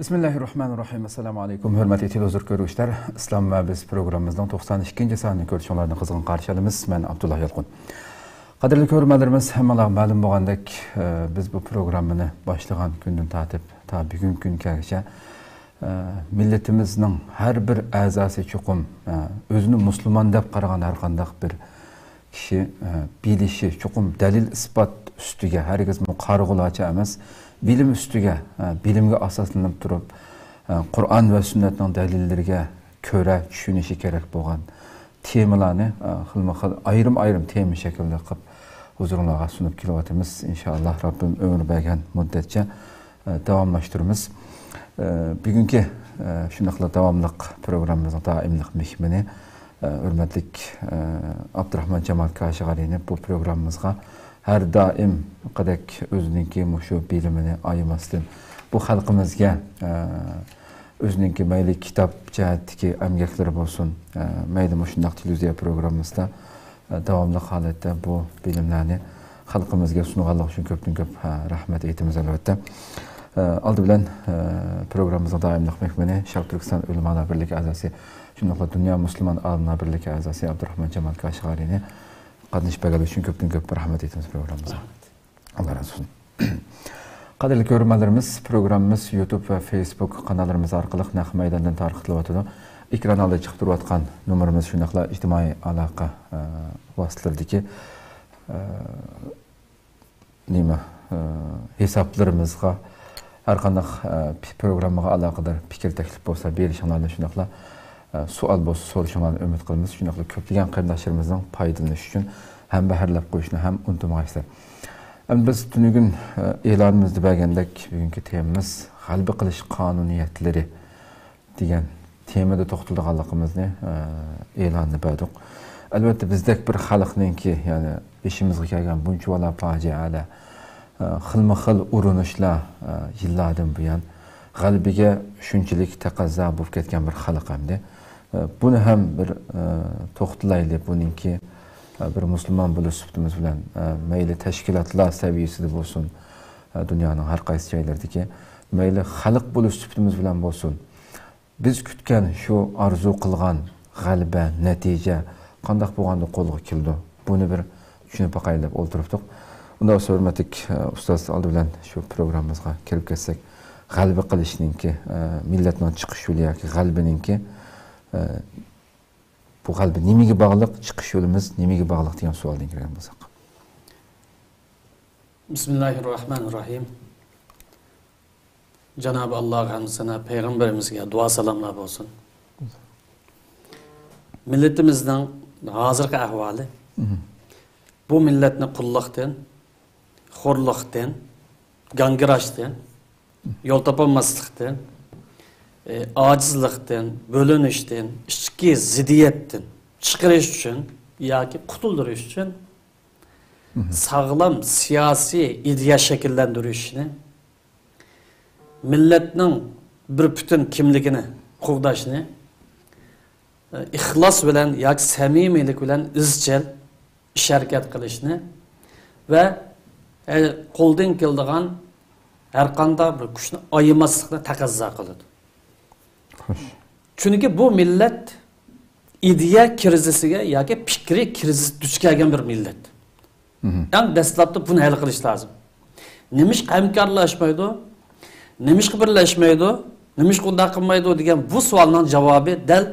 Bismillahirrahmanirrahim. Assalamu alaykum. Hörmətli televizor görüşlər. İslam və Biz proqramımızın 92-ci sanını görüşlərini qızğın qarşılayırıq. Mən Abdullah Yalqın. Qadirli görmələrimiz, həmmalar məlum bolğandək biz bu proqramını başlayan gündən tatib ta bugün günkəgəcə milletimizin hər bir əzası çoxum özünü müslüman deyə qaragan hər qandaq bir kişi bilişi çoxum dəlil isbat üstüge herkes muqarıqulaçı emas bilim üstüge bilimge asaslanıp durup Kur'an ve sünnetin delillerine köre düşünüşü gerek boğan temalarını ayrım tema şekilde qıp huzurlarına sunup kilovatımız inşallah Rabbim ömür bergen müddetçe davamlaştırırız. Bugünkü şundaqla davamlıq programımızın daimlik mehmini hürmetlik Abdurrahman Cemal Kaşiğari'ni bu programımızga her daim kadek özününki muşu bilimini ayımasın. Bu halkımızga özününki meyli kitap cihetteki emgekleri olsun. Meyli muşundaq televiziya programımızda davamlı halette bu bilimlerini halkımızga sunuğalıq üçün köptün köp rahmet eytimiz elbette. Aldı bilen programımızda daimlik mehmeni Şark Türkistan Ulemalar Birlik azası şundaqla Dünya Müslüman Alimler Birlik azası Abdurrahman Cemal Kaşiğari'ni qatnış bəqəli üçün köptün köp rahmet etimiz programımıza. Allah razı olsun. Qadirli görmələrimiz, programımız YouTube ve Facebook kanallarımız arqılıq naq meydandan tarixlib atıdı. Ekran aldı çıxdırıb atqan numarımız şundaqla ictimai alaqa vasitələrdir ki, hesaplarımızga hər qandaq programmağa alaqadar fikir təklif bolsa berişinlərlə şundaqla sual bolsa soruşmalarını ümid qılımız. Şundaqla köplügən qardaşlarımızın paydalanışı üçün hem bəharlab qoyuşunu hem unutmaysızlar. Biz tünügün elanımızda bəgəndək bugünkü temamız qalbi qilish qanuniyetleri degan temada toxtulduğanlığımızı elanını bədik. Elbette bizdək bir xalqninki, yani işimizə gələn bunca vala faciələ xilma-xil urinishlar yillardan buyon qalbiga shunchalik taqazzo bo'lib ketgan bir xalq hamda buni ham bir to'xtalaylik buningki bir Müslüman buluş sübtimiz bilen meyli teşkilatlar seviyesinde olsun dünyanın her qaysı joylaridagi meyli xalq buluş sübtimiz bilen olsun biz kütken şu arzu qilgan g'alaba natija qandaq bo'lganda qo'lga keldi buni bir tushunib baqaylik o'ltiribdik. Undan sonra hürmetlik ustaz aldı bilen şu programımızga kelib ketsek g'alaba qilishninki millatning chiqish yo'li yoki g'albaninki bu qalbi nimaga bog'liq, chiqish yo'limiz nimaga bog'liq degan savoldan kirgan bo'lsak. Bismillahirrahmanirrahim. Cenab-ı Allah hamdisine peygamberimizge dua salamlar olsun. Milletimizden hazırki ahvali bu milletini kulluqdan, xorluqdan, gangiraşdan, yol tapanmaslıqdan, acizlikten, bölünüşten, içki zidiyetten çıkarış için yoki qutulduruş için sağlam siyasi ideya şekillendirişini milletning bir bütün kimligini quvdashni ixlos bilan yoki samimiylik bilan izchil ish harakat qilishni va qo'ldan keladigan har qanday bir kuchni ayimaslikni taqozo qiladi. Çünkü bu millet ideya krizisiga yoki fikri krizis duch kelgan bir millet. Eng dastlabda buni hal qilish lozim. Nimish hamkorlashmaydi, nimish birlashmaydi, nimish bunday qilmaydi degan bu savolning javobi dal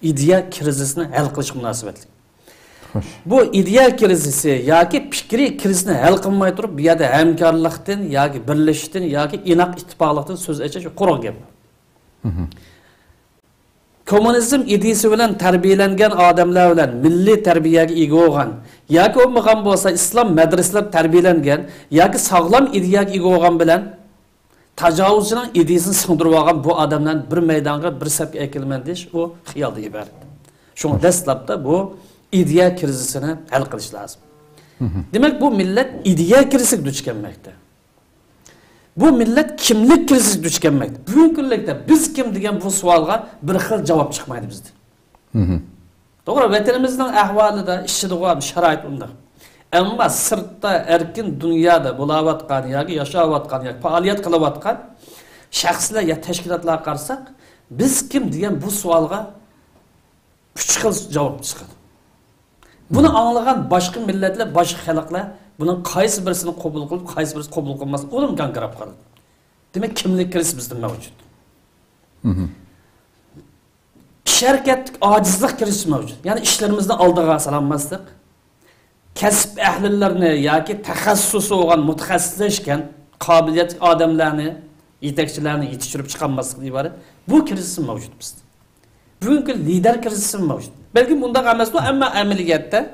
ideya krizisini hal qilish munosabatli. Bu ideya krizisi yoki fikri krizini hal qilmay turib, bu yerda hamkorlikdan yoki birlashishdan yoki inoq ittifoqlikdan so'z achish quruq gap. Komünizm ideyasi bilan tarbiyalangan odamlar bilan milliy tarbiyaga ega bo'lgan yoki bo'lmagan bo'lsa islom madrasalar tarbiyalangan yoki sog'lom ideyaga ega bo'lgan bilan tajovuzchining ideyasini singdirib olgan bu odamdan bir maydonga bir safga ekilman deyish u xiyoldan iborat. Shunga dastlabda bu ideya krizisini hal qilish lozim. Demak bu millat ideya krizisiga duch kelmoqda. Bu millet kimlik krizisi duch kelmoqda. Bugungi kunlarda biz kim degan bu savolga bir xil javob chiqmaydi bizda. To'g'ri, vatanimizning ahvolida, ishchilig'i, sharoit unda. Ammo sirtda erkin dunyoda bo'layotgan yoki yashayotgan yoki faoliyat qilayotgan shaxslar ya tashkilotlarga qarasak, biz kim degan bu savolga 3 xil javob chiqadi. Buni anglagan boshqa millatlar, boshqa xalqlar buning qaysi birisini qabul qilib, qaysi birisi qabul qilmas, o'lim gangrab qoladi. Demak, kimlik krizi bizda mavjud. Şirketlik acizlik krizi mavjud. Yani işlerimizde aldığa salanmaslık, kasb ahlillerini yoki taxassusi olan mutaxassisleşken kabiliyet adamlarını, yetekçilerini yetiştirip çıkanmaslık ibaret. Bu krizi mavjud bizde. Bugünkü lider krizi mavjud. Belki bunda emas bu, ama ameliyatda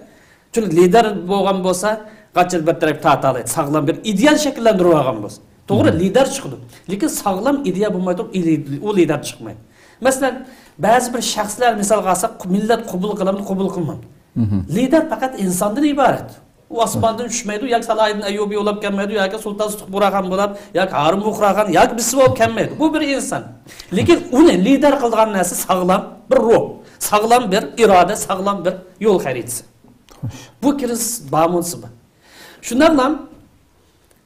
çünkü lider bo'lgan bo'lsa, qancha bir taraf ta'talaydi, sağlam bir ideal shakllantirib olgan bo'lsa. To'g'ri, lider chiqdi. Lekin sağlam ideya bo'lmaydi, o lider chiqmaydi. Masalan, ba'zi bir shaxslar misol qilsak, millat qabul qilamdi, qabul qilmaydi. Lider faqat insondan iborat. U osmondan tushmaydi, yoki Salohiddin Ayyubiy bo'lib kelmaydi, yoki Sulton Buxoraxon bo'lib, yoki Harun Buxoraxon, yoki birisi bo'lib kelmaydi. Bu bir inson. Lekin uni lider qilgan narsa sağlam bir ruh, sağlam bir iroda, sağlam bir yo'l xaritasi. Bu kriz bağımlısı bu. Şundan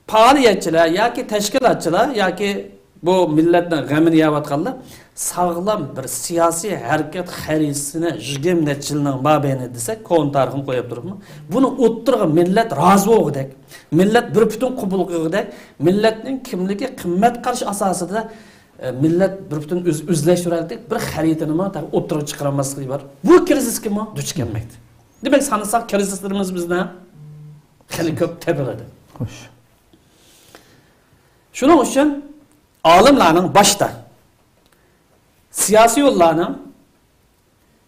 faaliyetçiler, yoki tashkilotchilar, yoki bu millatning g'amini yeyotganlar sağlam bir siyosiy harakat xaritasini 20 yilning mobaynida desak, kon tarixini qo'yib turibmi? Buni o'ttirgan millat rozi bo'lgudek, millat bir butun qabul qilgudek, millatning kimligi qimmat qarash asosida millat bir butun o'zlashtiraylik bir xaritani o'ttirib chiqarmaslik bor. Bu krizisga duch kelmaydi. Demek sanırsak krizislerimiz bizden hali ko'p tepeledi. Xo'sh. Şunun için alimlarning başta siyasi yollarning,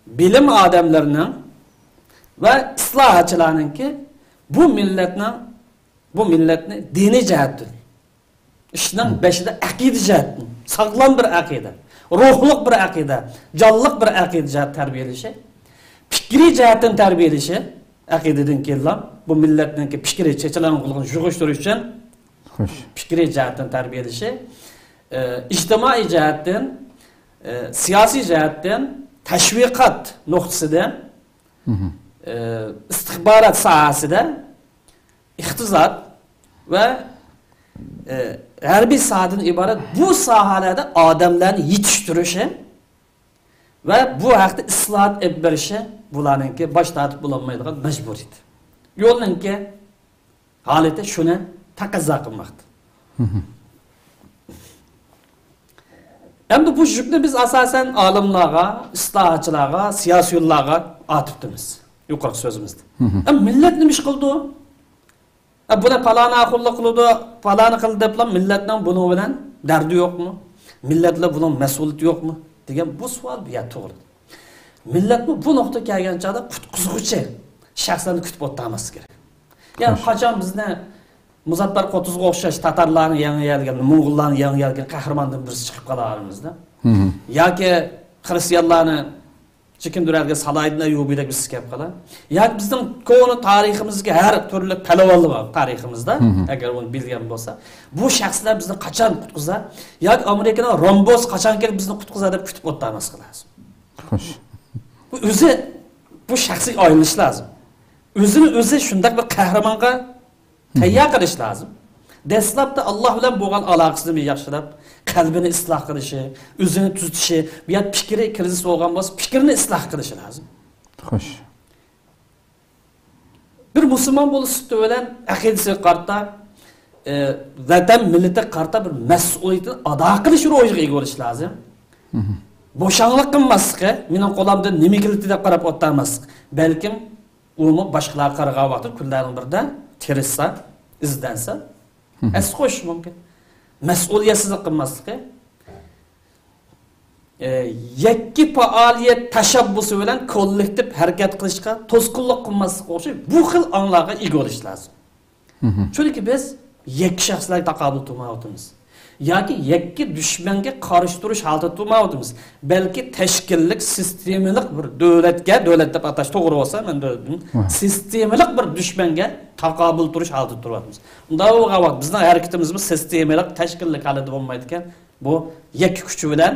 bilim adamlarının ve islahatçılarının ki bu milletni dini cihatdan, işinin beşide akide cihatdan, sağlam bir akide, ruhluk bir akide, canlılık bir akide cihat terbiyelişi, fikri cihatdan terbiyelişi, akideden kelgan bu milletning ki fikri çeçilerin kılgın juguşturuş için fikri cihatdan terbiyelişi, ictimai cihatdan, siyasi cihatdan, teşvikat noktasından, istihbarat sahasida, iqtisod ve harbiy sahadan ibaret bu sahalarda adamlarni yetiştirişi ve bu haqda islohot olib berishi bularninki bosh tortib bo'lolmaydigan majburiyat. Yo'lninki holati shuni taqozo qilmoqda. Endi bu yukni biz asosan olimlarga, islohotchilarga, siyosiyonlarga atibdimiz. Yuqorqi so'zimizda. Millat nima ish qildi? Buna falana qulluq qildi, falana qildi deb millatning buni bilan dardi yo'qmi? Millatlar bunun mas'uliyati yo'qmi? degan bu savol bu yer to'g'ri. Millatni bu nuqtaga kelgan chog'da qutqizuvchi shaxslarni kutib o'tamiz kerak. Ya'ni qachon bizni Muzaffar Qutuzga o'xshash tatarlarni yangi kelgan, mo'g'ullarni yangi kelgan qahramondan birisi chiqib qolarimizda. Yoki xristianlarni Chekindurarga Salohiddin Ayyubiydek birisi kelib qolar. Yoki bizning ko'ni tariximizga har turli palovonlar bor tariximizda, agar uni bilgan bo'lsa, bu shaxslar bizni qachon qutqizar? Yoki Amerikaning Rombos qachon kelib bizni qutqizar deb kutib o'tamiz lazım. Xo'sh. Bu o'zi bu shaxsiy oylanish lazım. O'zi shunday bir qahramonga tayyor qilish lazım. Dastlabda Alloh bilan bo'lgan aloqasini yaxshilab, qalbini isloh qilishi, o'zini tutishi, bu yer fikri krizis bo'lgan bo'lsa, fikrini isloh qilishi lazım. Xo'sh. Bir musulmon bo'lish bilan aqidasiga qarta, vatan millati qarta bir mas'uliyatni ado qilish ro'yiga ega bo'lish lazım. Boşanlık qilmaslikka, mening qo'limda nima keldi deb qarab o'tmaslik. Balkim uni boshqalar qaragan vaqtda kunlarning birida tirishsa, izdansa, qo'sh mumkin. Mas'uliyatsizlik qilmaslikka, yakki faoliyat tashabbusi bilan kollektiv harakat qilishga to'sqinlik qilmaslikka o'xshaydi. Bu xil anglarga ega bo'lish lazım. Chunki biz yakki shaxslarga taqobil qilmayapmiz. Yoki yakki dushmanga qarshi turish holatida turmayapmiz. Balki tashkillik, sistemalik bir davlatga, davlat deb atash to'g'ri bo'lsa, men davlatning sistemalik bir dushmanga taqobil turish holatida turyapmiz. Unda u vaqt bizning harakatimiz bu sistemalik, tashkillik holatida bo'lmaydi ekan, bu yakki kuchi bilan,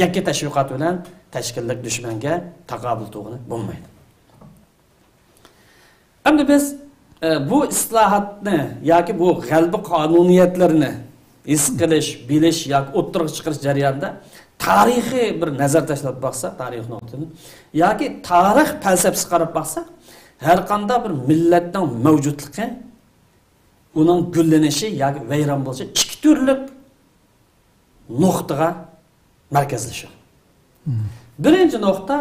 yakki tashviqot bilan tashkillik dushmanga taqobil to'g'ri bo'lmaydi. Endi biz bu islohotni yoki bu g'albi qonuniyatlarini his qilish, bilish yoki o'ttirib chiqarish jarayonida tarixiy bir nazar tashlab baksa, tarix nuqtani yoki tarix falsafasi qarab baksa, har qanday bir millatning mavjudligi, uning gullanishi yoki vayron bo'lishi ikki turli nuqtaga markazlashadi. Birinchi nuqta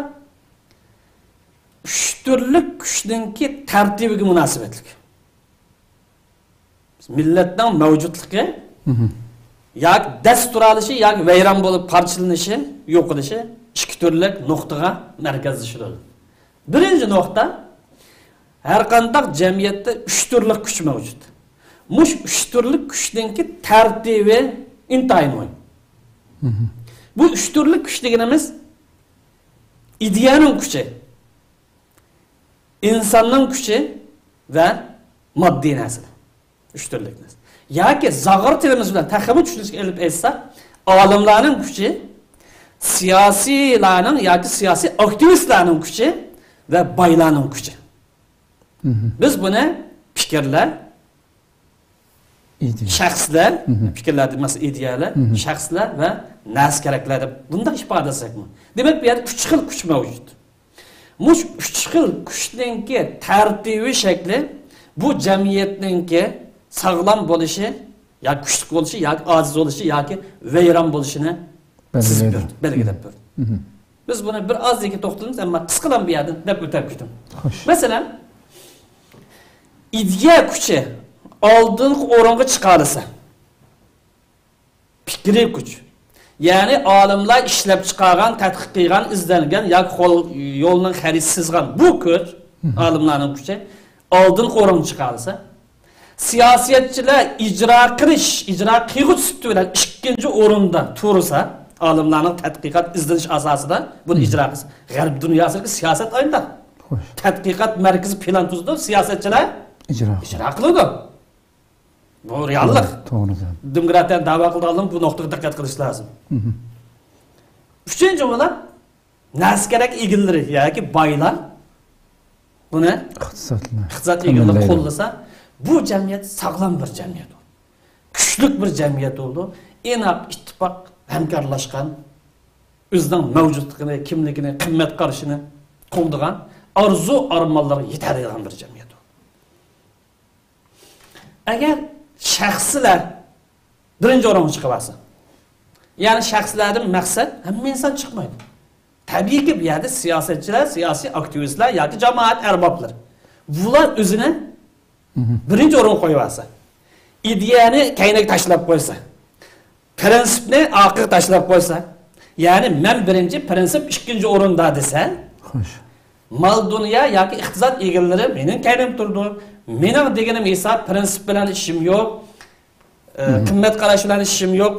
uch turli kuchninki tartibiga munosabatlik. Millatning mavjudligi yoki dastur olishi yoki vayron bo'lib parchalanishi, yo'qolishi ikki turli nuqtaga markazlashadi. Birinchi nuqta har qanday jamiyatda uch turli kuch mavjud. Mush uch turli kuchninki tartibi intayin muhim. Bu uch turli kuch deganimiz ideyaning kuchi, insonning kuchi va moddiy narsa. Uch turlik narsa. Yoki zag'ir tilimiz bilan taxamut tushunishga olib aytsak, olimlarning kuchi, siyosilarning yoki siyosiy aktivistlarning kuchi va boylarning kuchi. Biz buni fikrlar, shaxslar, fikrlar demas ideyalar, shaxslar va nas keraklar deb bunday ifodalasak-mi? Demak, bu yerda uch xil kuch mavjud. Mush uch xil kuchninki tartibi shakli bu jamiyatninki sağlam bo'lishi, yoki kuchli bo'lishi, yoki ojiz bo'lishi, yoki vayron bo'lishini belgilab berdi. Biz buni bir ozga to'xtalamiz, ammo qisqadan bu yerdan deb o'tib ketdim. Masalan, ideya kuchi oldingi o'ringa chiqarsa, fikriy kuch, ya'ni olimlar ishlab chiqargan, tadqiq qilgan, izlangan yoki yo'lning xaritasi chizgan bu kuch, olimlarning kuchi oldingi o'ringa chiqarsa, siyosatchilar ijro qilg'uchisi bilan ikkinchi o'rinda tursa, olimlarning tadqiqot izlanish asosida buni ijro qilsa, g'arb dunyosidagi siyosat oyunda tadqiqot markazi plan tuzdi, siyosatchilar ijro qiladi. Bu reallik. To'g'ri. Demokratiyani da'vo qilganlar bu nuqtaga diqqat qilish lozim. Uchinchi o'rin nas kerak egillari yoki boylar buni iqtisod egillari qo'llasa, bu jamiyat sağlam bir jamiyat oldu. Güçlük bir jamiyat oldu. Enoq ittifoq hamkorlashgan, o'zining mavjudligini, kimligini, qimmat qarashini qo'ldigan, arzu armonlarga yetadigan bir jamiyat oldu. Agar shaxslar birinchi o'ringa chiqib olsa, ya'ni shaxslardan maqsad hamma inson chiqmaydi. Tabiiyki bu yerda siyosatchilar, siyosiy aktivistlar yoki jamoat arboblar bular o'zini birinchi o'ringa qo'yib olsa, ideyani kaynak tashlab qo'ysa, prinsipni orqaga tashlab qo'ysa, ya'ni men birinchi, prinsip ikkinchi o'rinda desa, xo'sh. Mal dunyo yoki iqtisod egallari mening kaynam turdi. Mening deganim esa prinsip bilan ishim yo'q, qimmat qarash bilan ishim yo'q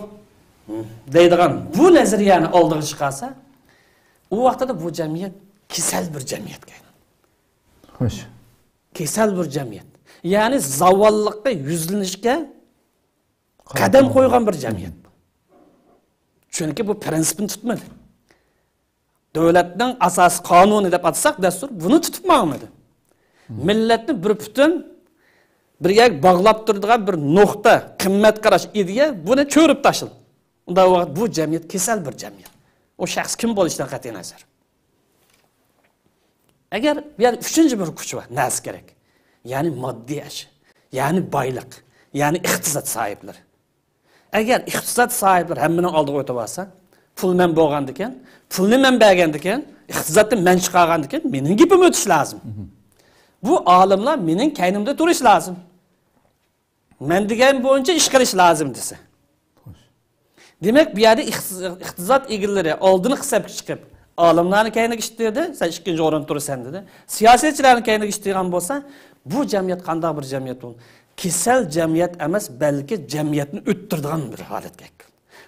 deydigan bu nazariyani oldiga chiqarsa, u vaqtda bu jamiyat kasal bir jamiyatga aylanadi. Xo'sh. Kasal bir jamiyat. Yani zavallıkta yüzlenişke kadem koygan bir cemiyet bu. Çünkü bu prensipini tutmadı. Devletin asas kanunu dep atsak destur bunu tutmamadı. Milletin bir bütün bir yer bağlap durduğun bir nokta, kıymet karaş ideya bunu çörüp taşıl. Onda bu cemiyet kesel bir cemiyet. O şahs kim bo'lishdan qat'iy nazar. Eğer bir üçüncü bir kuch var, nas gerek. Yani maddi yaşı, yani baylık, yani iqtisod sahipleri. Eğer iqtisod sahipleri hemmini aldığı ötüp alsa, pul men boğandıken, pulni men bergendiken, iqtisodni men chiqargandiken, mening gipim ötiş lazım. Bu alimlar mening kaynimda turish lazım. Men degan bo'yicha ish qilish lazım desa. Demek bir yerde iqtisod egillari oldini hisobga chiqib, olimlarni kayniga ishtirdi, sen ikkinchi o'rin tursan dedi. Siyosatchilarni kayniga ishtirgan bo'lsa, bu jamiyat qanday bir jamiyat bo'ldi? Kesal jamiyat emas, balki jamiyatni o'ttirdigan bir holatga.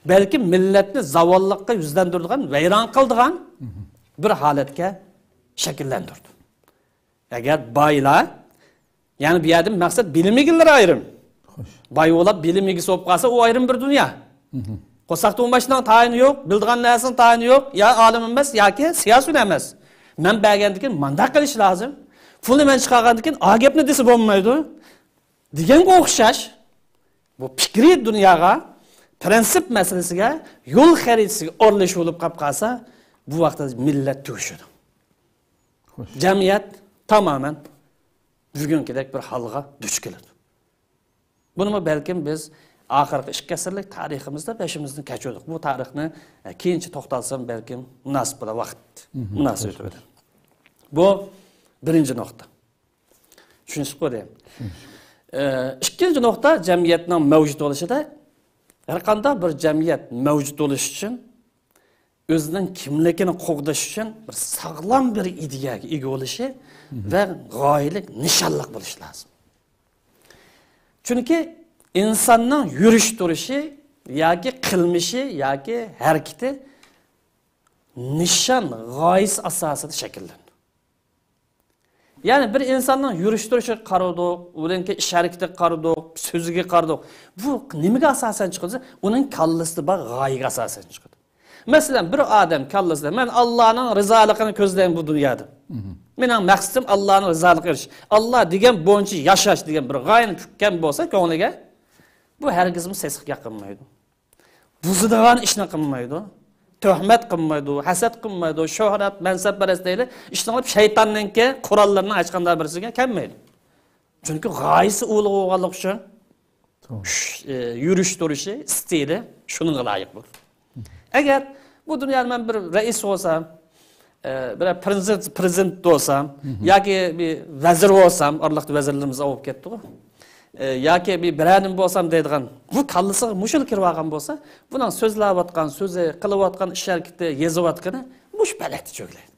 Balki millatni zavollikqa yuzlantirdigan, vayron qildigan bir holatga shakllantirdi. Agar boylar, ya'ni bu yerda maqsad bilim egillari ayrim. Boy bo'lib bilim egisi bo'lib qolsa, u ayrim bir dunyo. Qo'saqda o'mashdan tayini yo'q, bildigan narsaning tayini yo'q, ya olim emas yoki siyosiy emas. Men bergandikin manda qilish lozim. Pulni men chiqargandikin, "A gapni desa bo'lmaydi." Deganga o'xshash bu fikriy dunyoga prinsip masalasiga, yo'l xaritasiga o'rnash bo'lib qolsa, bu vaqtda millat to'shidi. Jamiyat tamamen bugünkidek bir halga duch keladi. Buni balkim biz oxirgi 2 asrlik tariximizda başımızdan kechirdik. Bu tarixni keyinchi to'xtalsam balkim munosib bo'lar vaqt. Munosib o'tadi. Bu birinchi nuqta. Tushunishib qo'yayım. İkinci nokta jamiyatning mavjud bo'lishida har qanday bir jamiyat mavjud bo'lish uchun o'zining kimligini qo'g'dash uchun bir sog'lom bir ideyaga ega bo'lishi va g'oyalik nishonliq bo'lishi lozim. Chunki insonning yurish turishi yoki qilmishi yoki harakati nishon g'oyasi asosida shakllanadi. Yani bir insanın yürüyüş duruşu qaradık, ulanki ish harakati qaradık, so'ziga qaradık. Bu nimaga asosan chiqadi? Uning kallasida bor g'oyaga asosan chiqadi. Masalan, bir odam kallasida men Allohning rizoligini ko'zlayman bu dunyoda. Mening maqsadim Allohning rizoligiga erish. Alloh degan bo'yicha yashash degan bir g'oyani tutgan bo'lsa ko'ngliga, bu hargiz sesga yaqinmaydi. Buzadigan ishni qilmaydi. Töhmet qilmaydi, hasad qilmaydi, shuhrat, mansab parastliklar ishlanib shaytonninki qurollarni ochqanda birisiga kelmaydi. Chunki g'oyasi ulug' bo'lganlik uchun yurish turishi, stili shunga loyiq bo'ladi. Agar bu dunyoda men bir rais bo'lsam, bir prezident bo'lsam yoki bir vazir bo'lsam, orliqda vazirlarimiz olib ketdi-ku. Yoki bir biranim bo'lsam deydigan, bu kallasiga mushul kirib olgan bo'lsa, buning so'zlayotgan, so'zi qilayotgan ish harakati, yozayotgani mush palati cho'glaydi.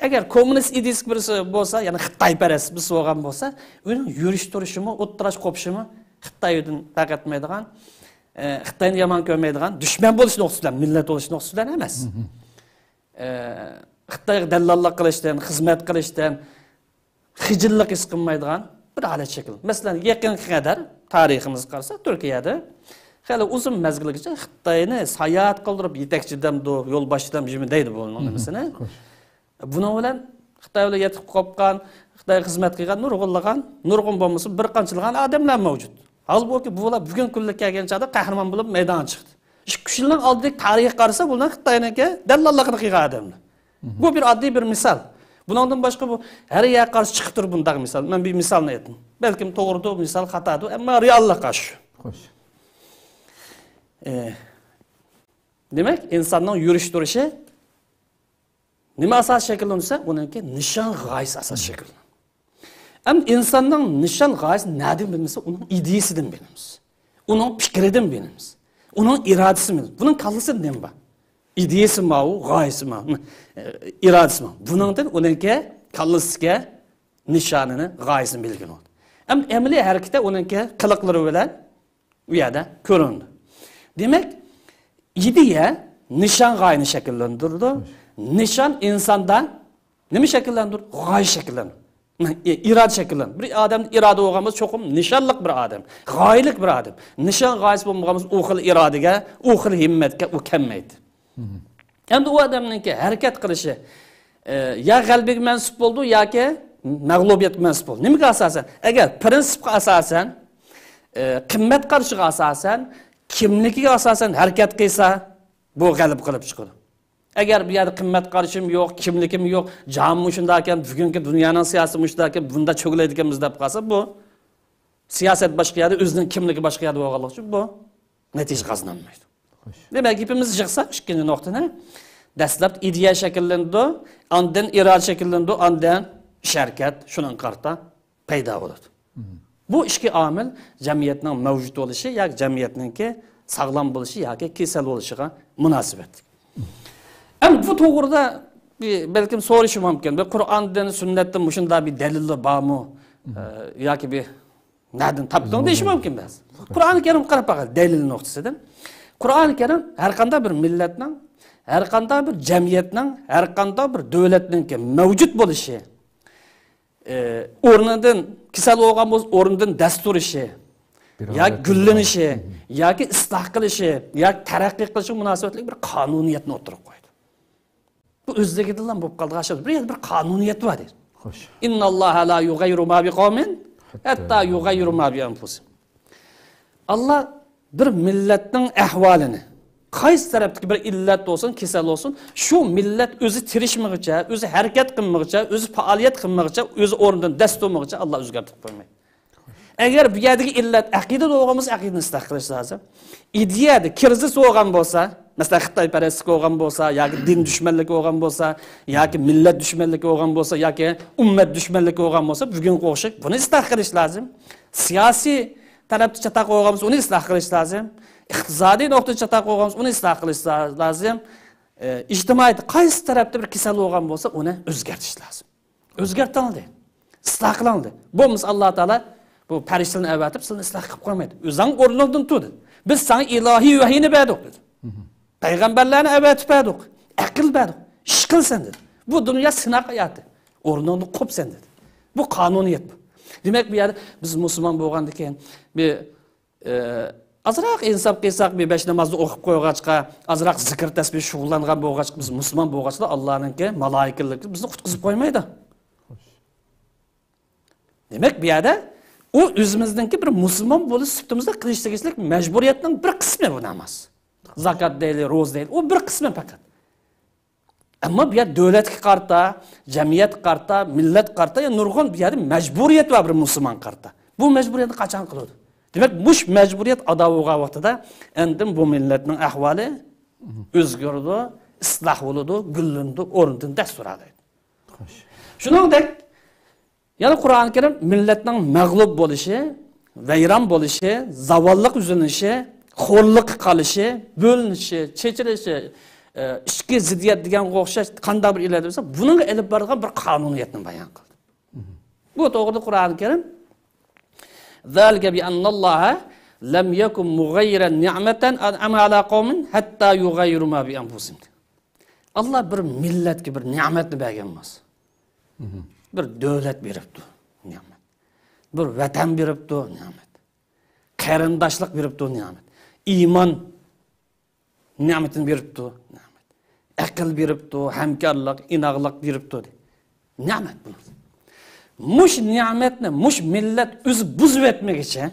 Agar kommunist ideyist birisi bo'lsa, ya'ni Xitoyparast birisi bo'lgan bo'lsa, uning yurish turishimi, o'ttirash qopishimi Xitoydan taqatmaydigan, Xitoyni yomon ko'rmaydigan, dushman bo'lish nuqtasidan, millat bo'lish nuqtasidan emas. Xitoyga dallollik qilishdan, xizmat qilishdan xijillik his qilmaydigan bir holat shakl. Masalan, yaqinga qadar tariximiz qarasa, Turkiyada hali uzun mezgilgacha Xitoyni sayohat qildirib yetakchidamdi, yo'lboshchidam jimi deydi bu nimasini. Buni bilan Xitoy bilan yetib qolgan, Xitoy xizmat qilgan, nurg'un bo'lmasa bir qanchalar odamlar mavjud. Halbuki bular bugun kunlik kelgan chaqda qahramon bo'lib maydonga chiqdi. 2 yildan oldingi tarix qarasa, bular Xitoyniki dallollikni qilgan odamlar. Bu bir oddiy bir misol. Bundan başka bu her yer karşı çıkıp dur bundan misal. Ben bir misal ne ettim. Belki doğrudur, misal hatadır ama reallık karşı. Hoş. Demek insanın yürüyüş duruşu nima asas şekillenirse onunki nişan gayesi asas şekillenir. Ama insanın nişan gayesi nereden bilmesi onun ideyesinden bilmemiz. Onun fikriden bilmemiz. Onun iradesi mi? Bunun kallısı ne var? İdeyesi mi o, gayesi mi? İradesi mi? Bundan onunki kallısıga nişanını, gayesini bilgin oldu. Ama emeli harekete onunki kılıkları bilen u yerda ko'rindi. Demek ideya nişan gayeni şekillendirdi. Nişan insandan nima şekillendir? G'oya şekillendir. İrade şekillendir. Bir adam irade olganımız çokum nişanlık bir adam. G'oyalik bir adam. Nişan g'oyasi bo'lmaganimiz o xil irodega, o xil himmatga u kelmaydi. Endi u odamninki harakat qilishi ya g'albiga mansub bo'ldi yoki mag'lubiyatga mansub bo'ldi. Nimaga asosan? Agar prinsipga asosan, qimmat qarishiga asosan, kimligiga asosan harakat qilsa, bu g'alib qilib chiqadi. Agar bu yerda qimmat qarishim yo'q, kimligim yo'q, jamoa shunday ekan, bugungi dunyoning siyosati shunday ekan, bunda cho'g'laydiganmiz deb qolsa, bu siyosat boshqa yerda, o'zining kimligi boshqa yerda bo'lganligi uchun bu natija qozonolmaydi. Demek hepimiz çıksak ikinci noktada dastlab ideya şekillendi, ondan irade şekillendi, ondan şirket şunun karta paydo bo'ladi. Bu iki amil jamiyatning mavjud bo'lishi yoki jamiyatninki sog'lom bo'lishi yoki kasal bo'lishiga munosabat. Ama bu to'g'rida belki so'rashi mumkin. Bir Qur'ondan, sunnatdan shunday bir dalillar bormi yoki bir nereden topding deyish mumkin emas. Qur'oni Karim qarab baqa dalil nuqtasidan Qur'oni Karim har qanday bir millatning, har qanday bir jamiyatning, har qanday bir davlatning mavjud bo'lishi, o'rnidan kasal bo'lgan bo'lsa, o'rnidan dastur ishi, yoki gullanishi, yoki isloh qilishi, yoki taraqqiy qilishi munosabatli bir qonuniyatni o'tirib qo'ydi. Bu o'zligidan bo'lib qoldi, bir qonuniyat bor deydi. Xo'sh. Innalloha la yughayyiru ma biqawmin hatta yughayyiru ma bi anfusihim. Allah bir millatning ahvolini, qaysi tarafdagi bir illat bo'lsin, kasal bo'lsin, shu millat o'zi tirishmoqcha, o'zi harakat qilmoqcha, o'zi faoliyat qilmoqcha, o'zi o'rnidan dast olmoqcha Alloh o'zgartirib qo'ymaydi. Agar bu yerdagi illat aqida bo'lganimiz aqidani isloh qilish lozim. Ideyada kirzis bo'lgan bo'lsa, masalan Xitoy parastlik bo'lgan bo'lsa, yoki din dushmanligi bo'lgan bo'lsa, yoki millat dushmanligi bo'lgan bo'lsa, yoki ummat dushmanligi bo'lgan bo'lsa, bugunga o'xshab buni isloh qilish lozim. Siyosiy tarafda chataq bo'lganmiz, uni isloh qilish lozim. Iqtisodiy nuqtadan chataq bo'lganmiz, uni isloh qilish lozim. İctimai qaysi tarafda bir kasal bo'lgan bo'lsa, uni o'zgartirish lozim. O'zgartirildi. Isloh qilindi. Bo'lmasa Alloh taolo bu parishlarni avatib sizni isloh qilib qo'ymaydi. O'zing o'rningdan tur. Biz sana ilohiy vahiyni berdik dedi. Payg'ambarlarni avatib berdik. Aql berdik. Ish qilsan dedi. Bu dunyo sinaq hayoti. O'rningdan qo'psan dedi. Bu qonuniyat. Demak bu yerda biz musulmon bo'lgandan keyin bir azroq insof qilsak, bir 5 namozni o'qib qo'yg'achqa, azroq zikr tasbih shug'ullangan bo'lg'achqa, biz musulmon bo'lg'achqa Allohning malaikatlari bizni qutqizib qo'ymaydi. Demak bu yerda o o'zimizningki bir musulmon bo'lish sifatimizda qilish tegishlik majburiyatning bir qismi bu namoz. Zakat deyli, ro'za deyli, o bir qismi faqat. Ammo bu yer davlatga qarta, jamiyat qarta, millat qarta, ya nurg'un bu yerda majburiyat va bir musulmon qarta. Bu majburiyatni qachon qiladi? Demak, bu majburiyat ado bo'lgan vaqtida endi bu millatning ahvoli o'zgardi, isloh bo'ladi, gullandi, o'rnidan dastur oladi. Xo'sh. Shuningdek, yani Kur'an-ı Kerim milletinin mağlup bo'lishi, vayron bo'lishi, zavallık üzülüşü, xo'rliq qilishi, bölünüşü, chechilishi, ichki ziddiyat degan o'xshash qanday bir illat bo'lsa, buning ilib borgan bir qonuniyatni bayon qildi. Bu to'g'rida Qur'on-ı Kerim zalika bi annalloha lam yakun mughayyiran ni'matan an'ama ala qawmin hatta yughayyiru ma bi anfusihim. Allah bir millatga bir ne'matni bergan emas. Bir devlet beripti, nimet. Bir vatan beripti, nimet. Qarindoshlik beripti, nimet. İman nimetini beripti, nimet. Aql beripti, hamkorlik, inoqlik beripti. Nimet bu. Mush nimetni, mush millat o'zi buzib etmoqchi.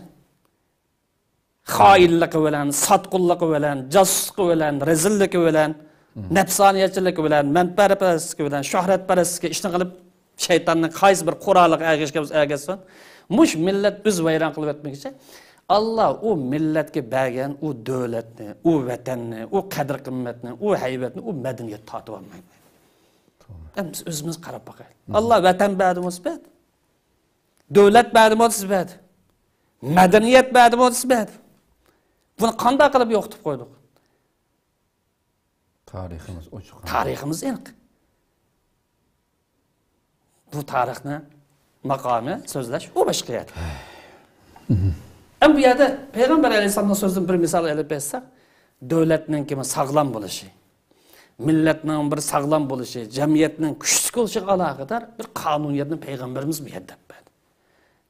Xoinlik bilan, sotqinlik bilan, josuslik bilan, rezillik bilan, nafsoniyatchilik bilan, manfaatparastlik bilan, shuhratparastlikka ishni qilib şeytanın qaysi bir quraliq ergashgan, mush millat o'z vayron qilib etmoqchi. Allah o millatga bergan o davlatni, o vatanni, o qadr qimmatni, o haybatni, o madaniyatni tatib olmaydi. Biz o'zimiz qarab boqaylik. Allah vatan berdimi isbat? Davlat berdimi isbat? Madaniyat berdimi isbat? Buni qanday qilib yo'qitib qo'ydik? Tariximiz ochiq. Tariximiz aniq. Bu tarixni maqomi so'zlash u boshqa yer. Bu yerda Payg'ambar alayhisolamning so'zidan bir misol olib bersak, davlatning kimi sog'lom bo'lishi, millatning bir sog'lom bo'lishi, jamiyatning kuchsiz bo'lishiga aloqador bir qonuniyatni payg'ambarimiz bu yerda berdi.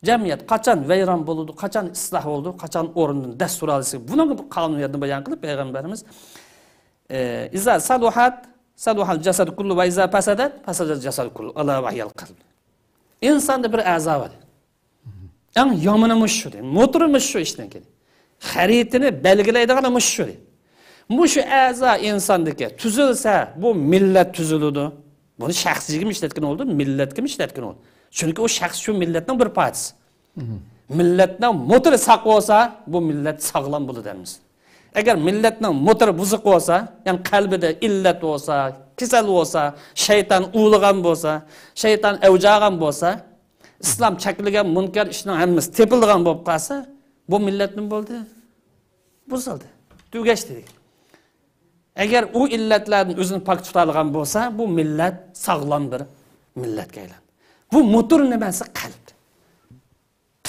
Jamiyat qachon vayron bo'ldi, qachon isloh bo'ldi, qachon o'rnidan dastur olsa, buni bir qonuniyatni bayon qilib payg'ambarimiz iza saluhat saluhal jasad kullu va iza fasadat fasadat jasad kullu ala vahyal qalb. İnsanda bir a'zo var. En yomoni shu, motorimiz shu ishdan keladi. Xaritini belgilaydigan shu. Shu a'zo insondagi tuzilsa, bu millat tuziladi. Buni shaxsiyga ishlatgan oldu, millatga ishlatgan oldu. Chunki o shaxs shu millatning bir parchasi. Millatning motori saq bo'lsa, bu millat sog'lom bo'ladi deymiz. Agar millatning motori buzuq bo'lsa, ya'ni qalbida illat bo'lsa, kasal bo'lsa, shayton ulig'an bo'lsa, shayton avjag'an bo'lsa, islom chakilgan munkar ishning hammasi tepilgan bo'lib qolsa, bu millat nima bo'ldi? Buzildi. Tugashdi. Agar u illatlarning o'zini pok tuta olgan bo'lsa, bu millat sog'lom bir millatga aylandi. Bu motor nimasi? Qalb.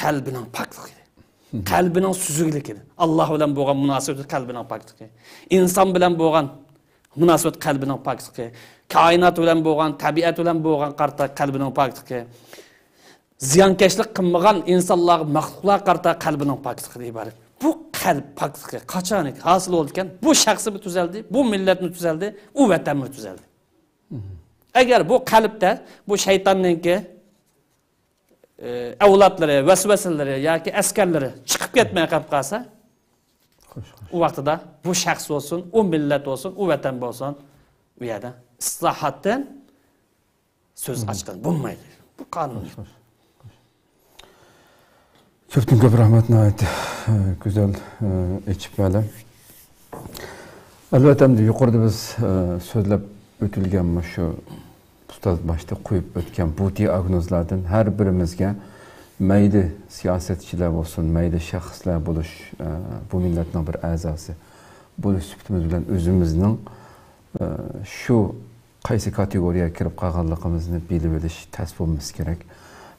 Qalbining pokligi. Qalbining suzukligi. Alloh bilan bo'lgan munosabat qalbining pokligi. Inson bilan bo'lgan munosabat qalbining pokligi. Koinot bilan bo'lgan, tabiat bilan bo'lgan qarta qalbining pokligi. Ziyonkashlik qilmagan insonlar, maxluqlar qarta qalbining pokligi iborat. Bu qalb pokligi qachon hosil bo'ldi ekan? Bu shaxsni tuzaldi, bu millatni tuzaldi, u vatanni tuzaldi. Agar bu qalbda bu shaytonninki avlodlari, vasvasalari yoki askarlari chiqib ketmay qolib qolsa, U vaqtida bu shaxs olsun, u millat olsun, u vatan olsun, u yerda islohotdan söz ochgan bo'lmaydi. Bu qonun. Köpten köp rahmet nihayet güzel içipmeli. Elbette yukarıda biz sözlep ötülgen şu ustad başta koyup ötken bu diagnozlardan her birimizge meyli siyasetçiler olsun, meyli şahıslar buluş, bu milletin bir azası buluş süptümüz bilen özümüzün şu qaysi kategoriya kirib qolganligimizni bilib olish tasbimiz kerak.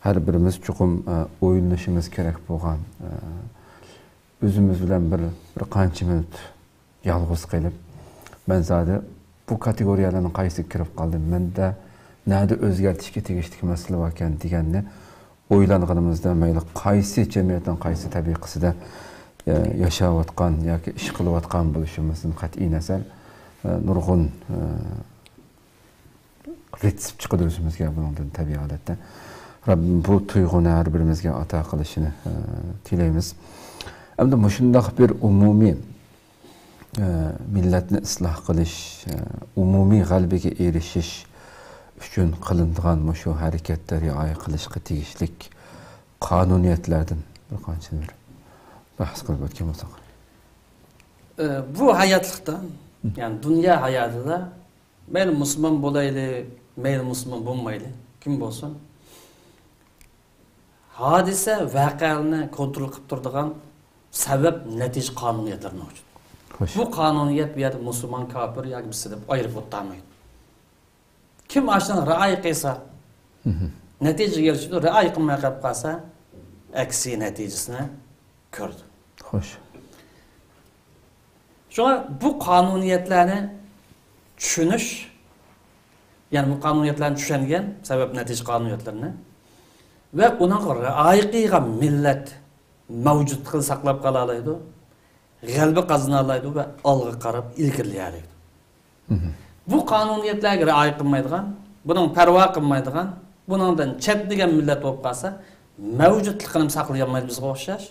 Har birimiz chuqum o'yinlashimiz kerak bo'lgan. O'zimiz bilan bir qancha minut yolg'iz qilib, men zodi bu kategoriyalarning qaysi kirib qoldim, menda nada o'zgartishga tegishli masala bor ekan deganni o'ylanganimizda mayli qaysi jamiyatdan qaysi tabiqasida yashayotgan yoki ish qilayotgan bo'lishimizdan qat'iy nazar nurg'un retsip chiqadi o'zimizga bundan tabiiy holatda. Rabbim bu tuyg'uni har birimizga ato qilishini tilaymiz. Endi shundoq bir umumiy millatni isloh qilish, umumiy g'alabaga erishish uchun qilingan shu harakatlar rioya qilishga tegishli qonuniyatlardan bir qancha bahs qilib o'tgan bo'lsak. Bu hayotlikda, ya'ni dunyo hayotida mayli musulmon bo'layli, mayli musulmon bo'lmayli, kim bo'lsin, hodisa voqealarni kontrol qilib turadigan sabab natija qonuniyatlar mavjud. Bu qonuniyat bu yerda musulmon, kofir yoki birisi deb ayirib o'tmaydi. Kim ashuni rioya qilsa, natijaga erishadi, rioya qilmay qolib qolsa, aksi natijasini ko'rdi. Xo'sh. Şuna bu qonuniyatlarni tushunish, ya'ni bu qonuniyatlarni tushungan sabab natija qonuniyatlarini ve uning rioya qilgan millat mavjud qilib saqlab qola oladi, g'alaba qozona oladi va olg'a qarab ilgarilaydi. Bu qonuniyatlarga rioya qilmaydigan, buning parvo qilmaydigan, buningdan chet degan millat bo'lib qolsa, mavjudligini saqlay olmaydi bizga o'xshash.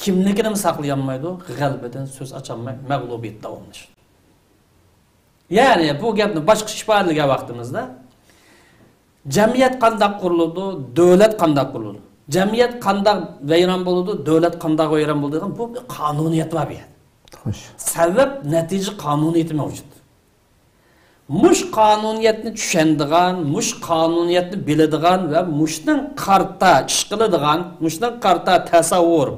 Kimligini saqlay olmaydi, g'alabadan so'z ocholmay mag'lubiyatda o'rnash. Ya'ni bu gapni boshqa ifodaga vaqtimizda jamiyat qanday quriladi, davlat qanday quriladi, jamiyat qanday vayron bo'ladi, davlat qanday vayron bo'ladi degan bu qonuniyat var bu. Xo'sh. Sabab natija qonuniyati mavjud. Mush qonuniyatni tushunadigan, mush qonuniyatni biladigan va mushning qarta ish qiladigan, mushning qarta tasavvur,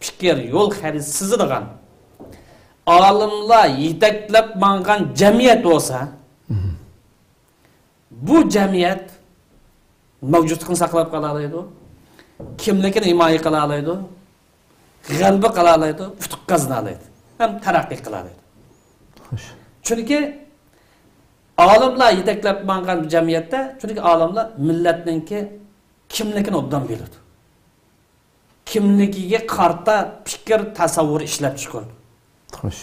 fikir, yo'l xaritasi sizadigan olimlar yetaklab mangan jamiyat bo'lsa, bu jamiyat mavjudligini saqlab qola oladi, kimligini himoya qila oladi, g'alaba qila oladi, futuq qozona oladi, ham taraqqiy qila oladi. Xo'sh. Chunki olimlar yetaklab mangan jamiyatda, chunki olimlar millatninki kimligini obdan biladi. Kimligiga qarta fikr, tasavvur ishlab chiqardi. Xo'sh.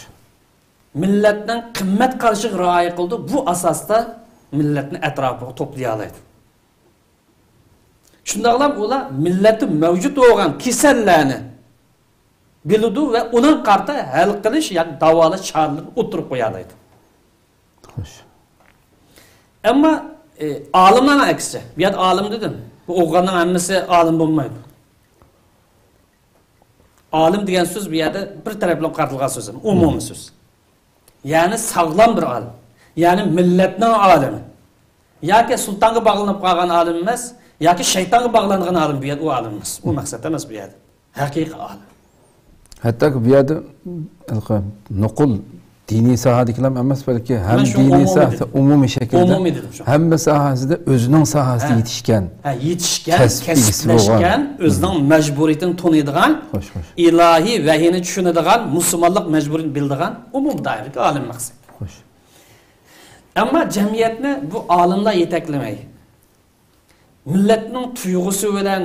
Millatning qimmat qarashiga rioya qildi. Bu asosda millatni atrofiga to'play oladi. Shundaqlam ular millati mavjud bo'lgan kasallarni biladi va uning qarta hal qilish yoki davolash choralarini o'tirib qo'ya oladi. Xo'sh. Ammo olimlarning aksi, bu yerda olim dedim. Bu o'qiganning hammasi olim bo'lmaydi. Alim degan so'z bu yerda bir taraflama qaratilgan so'z, umumiy so'z. Ya'ni sog'lom bir olim. Ya'ni millatning olimi. Yoki sultonga bog'lanib qolgan olim emas, yoki shaytonga bog'langan olim bu yerda u olim emas. U maqsad emas bu yerda. Haqiqiy olim. Hatto bu yerda nuqul diniy sahadagilar emas, balki ham diniy sahada umumiy shaklda hamma sohasida o'zining sohasida yetishgan, kasblashgan, o'zining majburiyatini tunaydigan, ilohiy vahiyni tushunadigan, musulmonlik majburiyatini biladigan umum doiraga olim maqsad. Xo'sh. Ammo jamiyatni bu olimlar yetaklamay, millatning tuyg'usi bilan,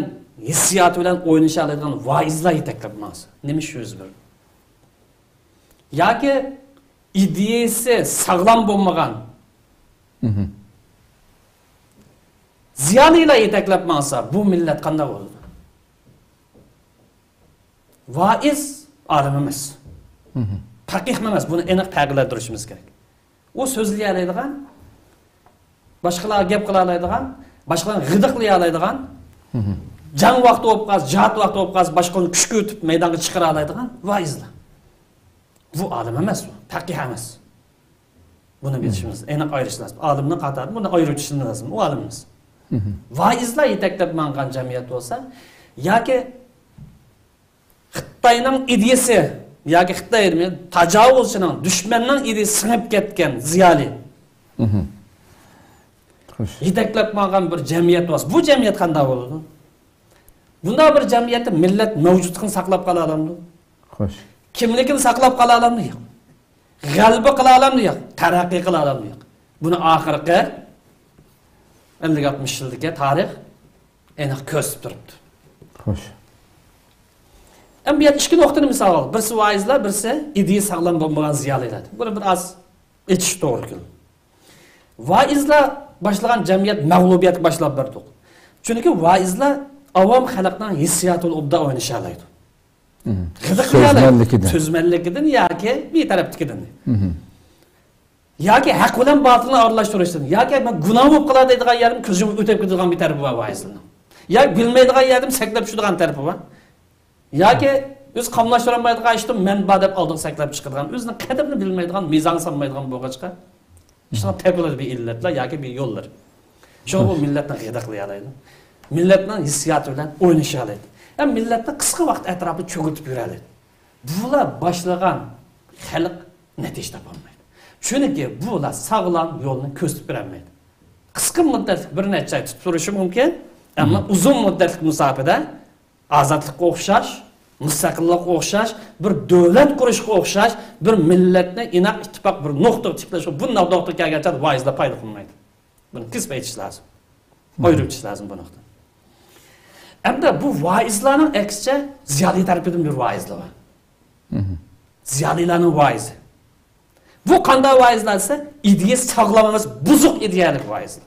hissiyoti bilan o'ynasha oladigan vaizlar yetaklabmas. Nima shu o'zi bir? Yoki ideyasi sağlam bo'lmagan ziyonilar yetaklab maqsa bu millat qanday bo'ladi? Vaiz olim emas. Faqih emas, buni aniq ta'kidlantirishimiz kerak. O so'zlay oladigan, boshqalarga gap qila oladigan, boshqalarni g'idiqlay oladigan, jang vaqti bo'lib qolsa, jihad vaqti bo'lib qolsa, boshqani kuchga o'tib maydonga chiqara oladigan vaizlar. Bu olim emas, bu faqih emas. Buni bilishimiz, aniq ayirish lazım. Olimning qatori buni ayirishimiz lazım. U olim emas. Vaizlar yetaklab mangan jamiyat bo'lsa, yoki Xitoyning ideyasi yoki Xitoyning tajovuzchining, dushmanning ideyasi singib ketgan ziyoli. Yetaklab mangan bir jamiyat bo'lsa, bu jamiyat qanday bo'ladi? Bunda bir jamiyatda millat mavjudligini saqlab qola olamdi. Xo'sh. Kimligini saqlab qola olamdi? Yo'q. G'alaba qila olamdi? Yo'q. Taraqqiy qila olamdi? Yo'q. Buni oxirgi 50-60 yilga tarix aniq ko'rsatib turibdi. Xo'sh. Bu yerda ikki nuqtani misol ol. Birisi vaizlar, birisi ideya saqlam bo'lmagan ziyolilar. Buni bir az aytish to'g'ri keldi. Vaizlar boshlagan jamiyat mag'lubiyatga boshlab berdi. Chunki vaizlar avam xalqning hissiyotini obda o'ynasha oladi. So'zmanligidan yoki bir tarafdagidan. Yoki haq bilan botilni aralashtirishdan, yoki men gunoh bo'lib qoladi deydigan yerim ko'zimga o'tib ketadigan bir tarafi bor vaizlarning. Yoki bilmaydigan yerim saklab tushadigan tarafi bor. Yoki o'z qamlashtirolmaydigan ishni men bor deb oldin saklab chiqadigan, o'zining qadrini bilmaydigan, mezon solmaydigan bo'lg'achqa ishlar tepiladi bir illatlar yoki bir yo'llar. Shu bu millatni g'idaqlay oladi. Millatning hissiyoti bilan o'ynasha oladi. Millatni qisqa vaqt atrofida cho'g'itib yuradi. Bular boshlagan xalq natija topolmaydi. Chunki bular sog'lom yo'lni ko'rsatib bermaydi. Qisqa muddatli bir necha ay tutib turishi mumkin, ammo uzun muddatli musofada ozodlikqa o'xshash, mustaqillikqa o'xshash, bir davlat qurishga o'xshash, bir millatni inoq ittifoq bir nuqta tiklash, bu nuqtaga kelgancha vaizlar paydo qilmaydi. Buni kesib aytish lozim. Ayirib lazım bu nuqta. Hem de bu vaizlarning aksicha ziyoli tarafidan bir vaizlar var. Ziyolilarning vaizi. Bu qanday vaizlar ise ideya sog'lom emas, buzuq ideyalik vaizlar.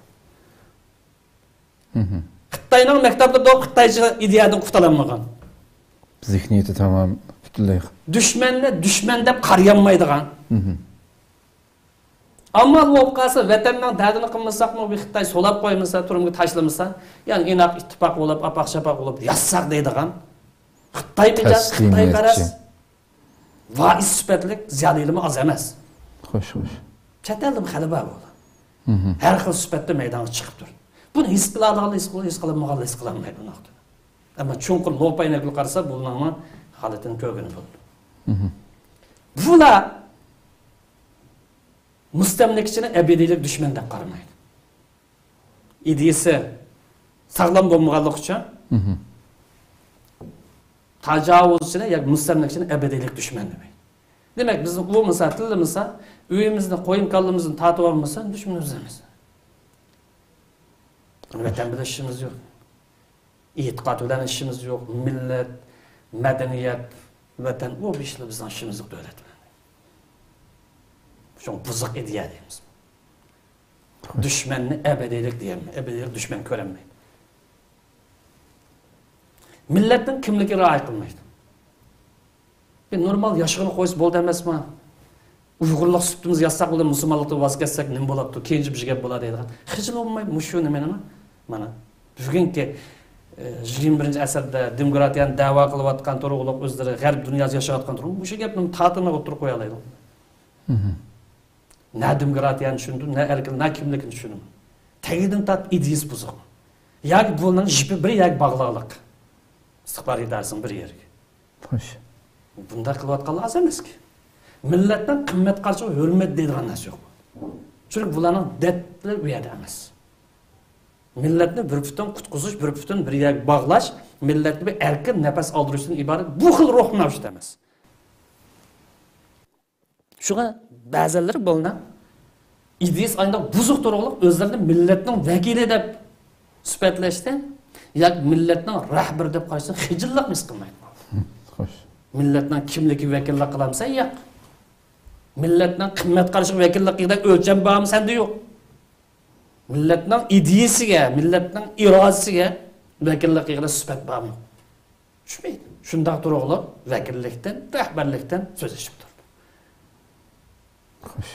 Xitoyning maktabida do'q Xitoycha ideyadan qutulamagan. Zihniyati tamam butunlay. Düşmanni düşman deb qarayanmaydigan. Ammo bo'lqasi vatanning dardini qilmasaqmi, bu Xitoy solab qo'ymasa, turumga tashlamasa, ya'ni inoq ittifoq bo'lib, apaq-chapaq bo'lib yassaq deydigan. Xitoy mijoz, Xitoy qaras. Vaiz sifatlik ziyolilimi az emas. Xo'sh. Chet elda xalaba bo'ldi. Har xil sifatda maydonga chiqib tur. Buni his qiladigan, his qilmagan, his qilmaydi bu nuqtada. Ammo chunqur lo'paynakli qarasa, buningni holatini ko'rgan bo'ldi. Bular mustamlikchini ebediylik düşman deb qaramaydi. İdeyasi sağlam bo'lmaganligi uchun tajovuzchini yoki mustamlikchini ebediylik düşman demaydi. Demak, biz bu misol tilimiz, uyimizni, qo'yim kallimizni tatib olmasa, düşmanimiz emas. Vatan bilan ishimiz yo'q. E'tiqod bilan ishimiz yo'q. Millat, madaniyat, vatan bu ishlar bizning ishimiz yo'q davlat bilan. Şu buzuq ideya deymiz. Düşmanni ebediylik deyilmi? Ebediylik düşman ko'ranmaydi. Millatning kimligiga rioya qilmaydi. Normal yashag'ini qo'ysa bo'ldi emasmi? Uyg'urlik sutimiz yazsaq bo'ladi, musulmonlikdan voz kechsak nima bo'ladi? Keyinchi bir gap bo'ladi deydigan. Hech bo'lmaydi, mushu nimani? Mana bugungi 21-asrda demokratiyani da'vo qilayotgan to'g'rilik o'zlari g'arb dunyoda yashayotgan to'g'ri, bu gapni ta'tilni o'tirib qo'ya oladi. Ne demokratiyani tushundim, ne erkin, ne kimlikni tushundim. Tagidan tat ideyasi buzuq. Yoki bundan jipi bir yoki bog'liqlik. Istiqbol edersin bir yerga. Xo'sh. Bunda qilayotganlar az emas-ki. Millatdan qimmat qarshi hurmat deydigan narsa yo'q. Chunki bularning debli u yerda emas. Millatni bir butun qutqizish, bir butun bir yoki bog'lash, millatni bir erkin nafas oldirishdan iborat bu xil ruh mavjud emas. Şuna ba'zilar bo'lna ideyasi aynan buzuq to'g'riliq o'zlarini millatning vakili deb sifatlashdi yoki millatning rahbari deb qarashda xijillik his qilmaydi. Xo'sh. Millatning kimligi vakillik qilamsa yo'q. Millatning qimmat qarshi vakilligiga o'lcham bormi senda yo'q. Millatning ideyasiga, millatning irodasiga vakilligiga sifat bormi? Tushmaydi. Shunday to'g'riliq vakillikdan, rahbarlikdan so'z eshitib turdi. Xo'sh.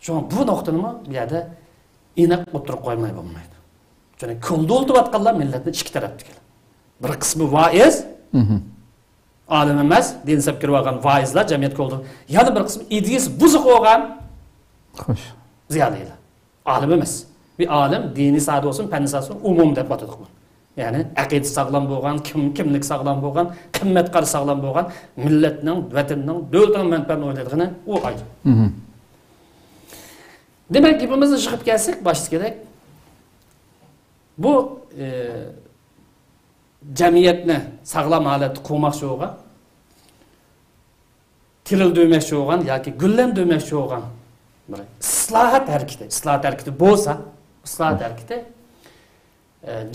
Şu bu nuqtani bu yerda aniq o'tirib qo'ymay bo'lmaydi. Chunki ko'lda o'ltirayotganlar millatning ikki tarafdagilar. Bir qismi voiz, olim emas, din sab kirib olgan voizlar jamiyatga o'ldi. Yana bir qismi ideyasi buzuq bo'lgan Xo'sh. ziyolilar. Olim emas. Bir olim diniy soat olsun, fanni soat olsun, umum deb atadik bu. Ya'ni aqidasi sog'lom bo'lgan, kimlik sog'lom bo'lgan, qimmat qari sog'lom bo'lgan, millatning, vatanning, davlatning manfaatini o'ylaydigani u ayrı. Demek ki hepimizni chiqib kelsak, boshqa kerak. Bu jamiyatni sog'lom holatda qilmoqchi bo'lgan, tirildirmoqchi bo'lgan yoki gullandirmoqchi bo'lgan bir islohot harakati bo'lsa, islohot harakati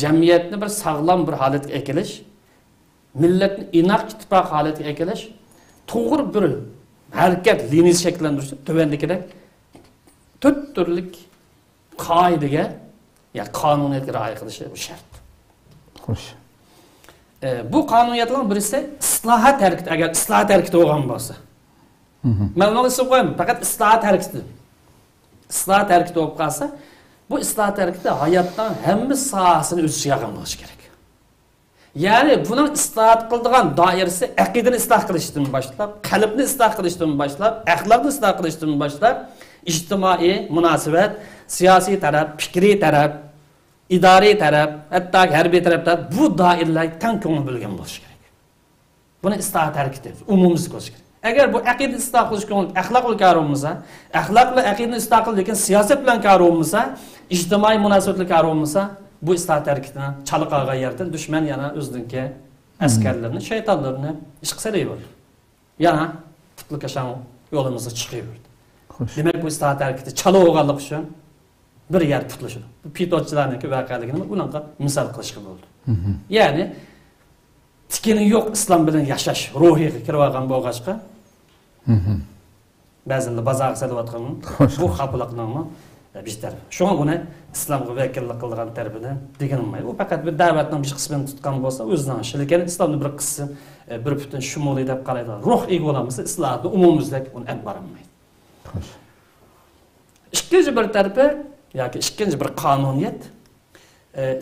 jamiyatni bir sog'lom bir holatga ekilish, millatni inoq ittifoq holatiga ekilish, to'g'ri bir harakat liniyasi shakllantirish tuvandikidek to'rt turlik qoidaga ya qonuniyatga rioya qilishi bu shart. Xo'sh. Bu qonuniyatlarning birisi islohot harakati, agar islohot harakati bo'lgan bo'lsa. Men uni ism qo'yaman, faqat islohot harakati. Islohot harakati bo'lib qolsa, bu islohot harakati hayotning hamma sohasini o'z ichiga olgan bo'lishi kerak. Ya'ni buning islohot qiladigan doirasi aqidani isloh qilishdan boshlab, qalbni isloh qilishdan boshlab, axloqni isloh qilishdan boshlab, ijtimoiy munosabat, siyosiy taraf, fikriy taraf, idoriy taraf, hatto harbiy tarafda bu doiralarga teng ko'ngil bo'lgan bo'lishi kerak. Buni islohot harakati umumimiz bo'lishi kerak. Agar bu aqidani isloh qilish ko'ngil axloq bilan qarormasa, axloq bilan aqidani isloh qilish lekin siyosat bilan qarormasa, ijtimoiy munosabatlar qarormasa, bu islohot harakatini chala qolgan yerdan dushman yana o'ziniki askarlarni, shaytonlarni ish qilayverdi. Yana tipliqashan yo'limizga chiqaverdi. Demak bu islohot harakati chala bo'lganlik uchun bir yer tutilishdi. Bu pitotchilarniki voqealigini ularga misol qilishga bo'ldi. Ya'ni tikini yo'q islom bilan yashash ruhiga kirib olgan bo'lg'achqa ba'zida bozor salayotgan bu xalqlarning bitar. Shunga buni islomga vakillik qilgan tarafidan deganmaydi. U faqat bir da'vatning bir qismini tutgan bo'lsa, o'zidan ishi, lekin islomning bir qismi bir butun shumoliy deb qaraydi. Ruh egolamasa islohotni umumimizlik uni olib borolmaydi. Xo'sh. İkinci bir tarafi yoki ikinci bir qonuniyat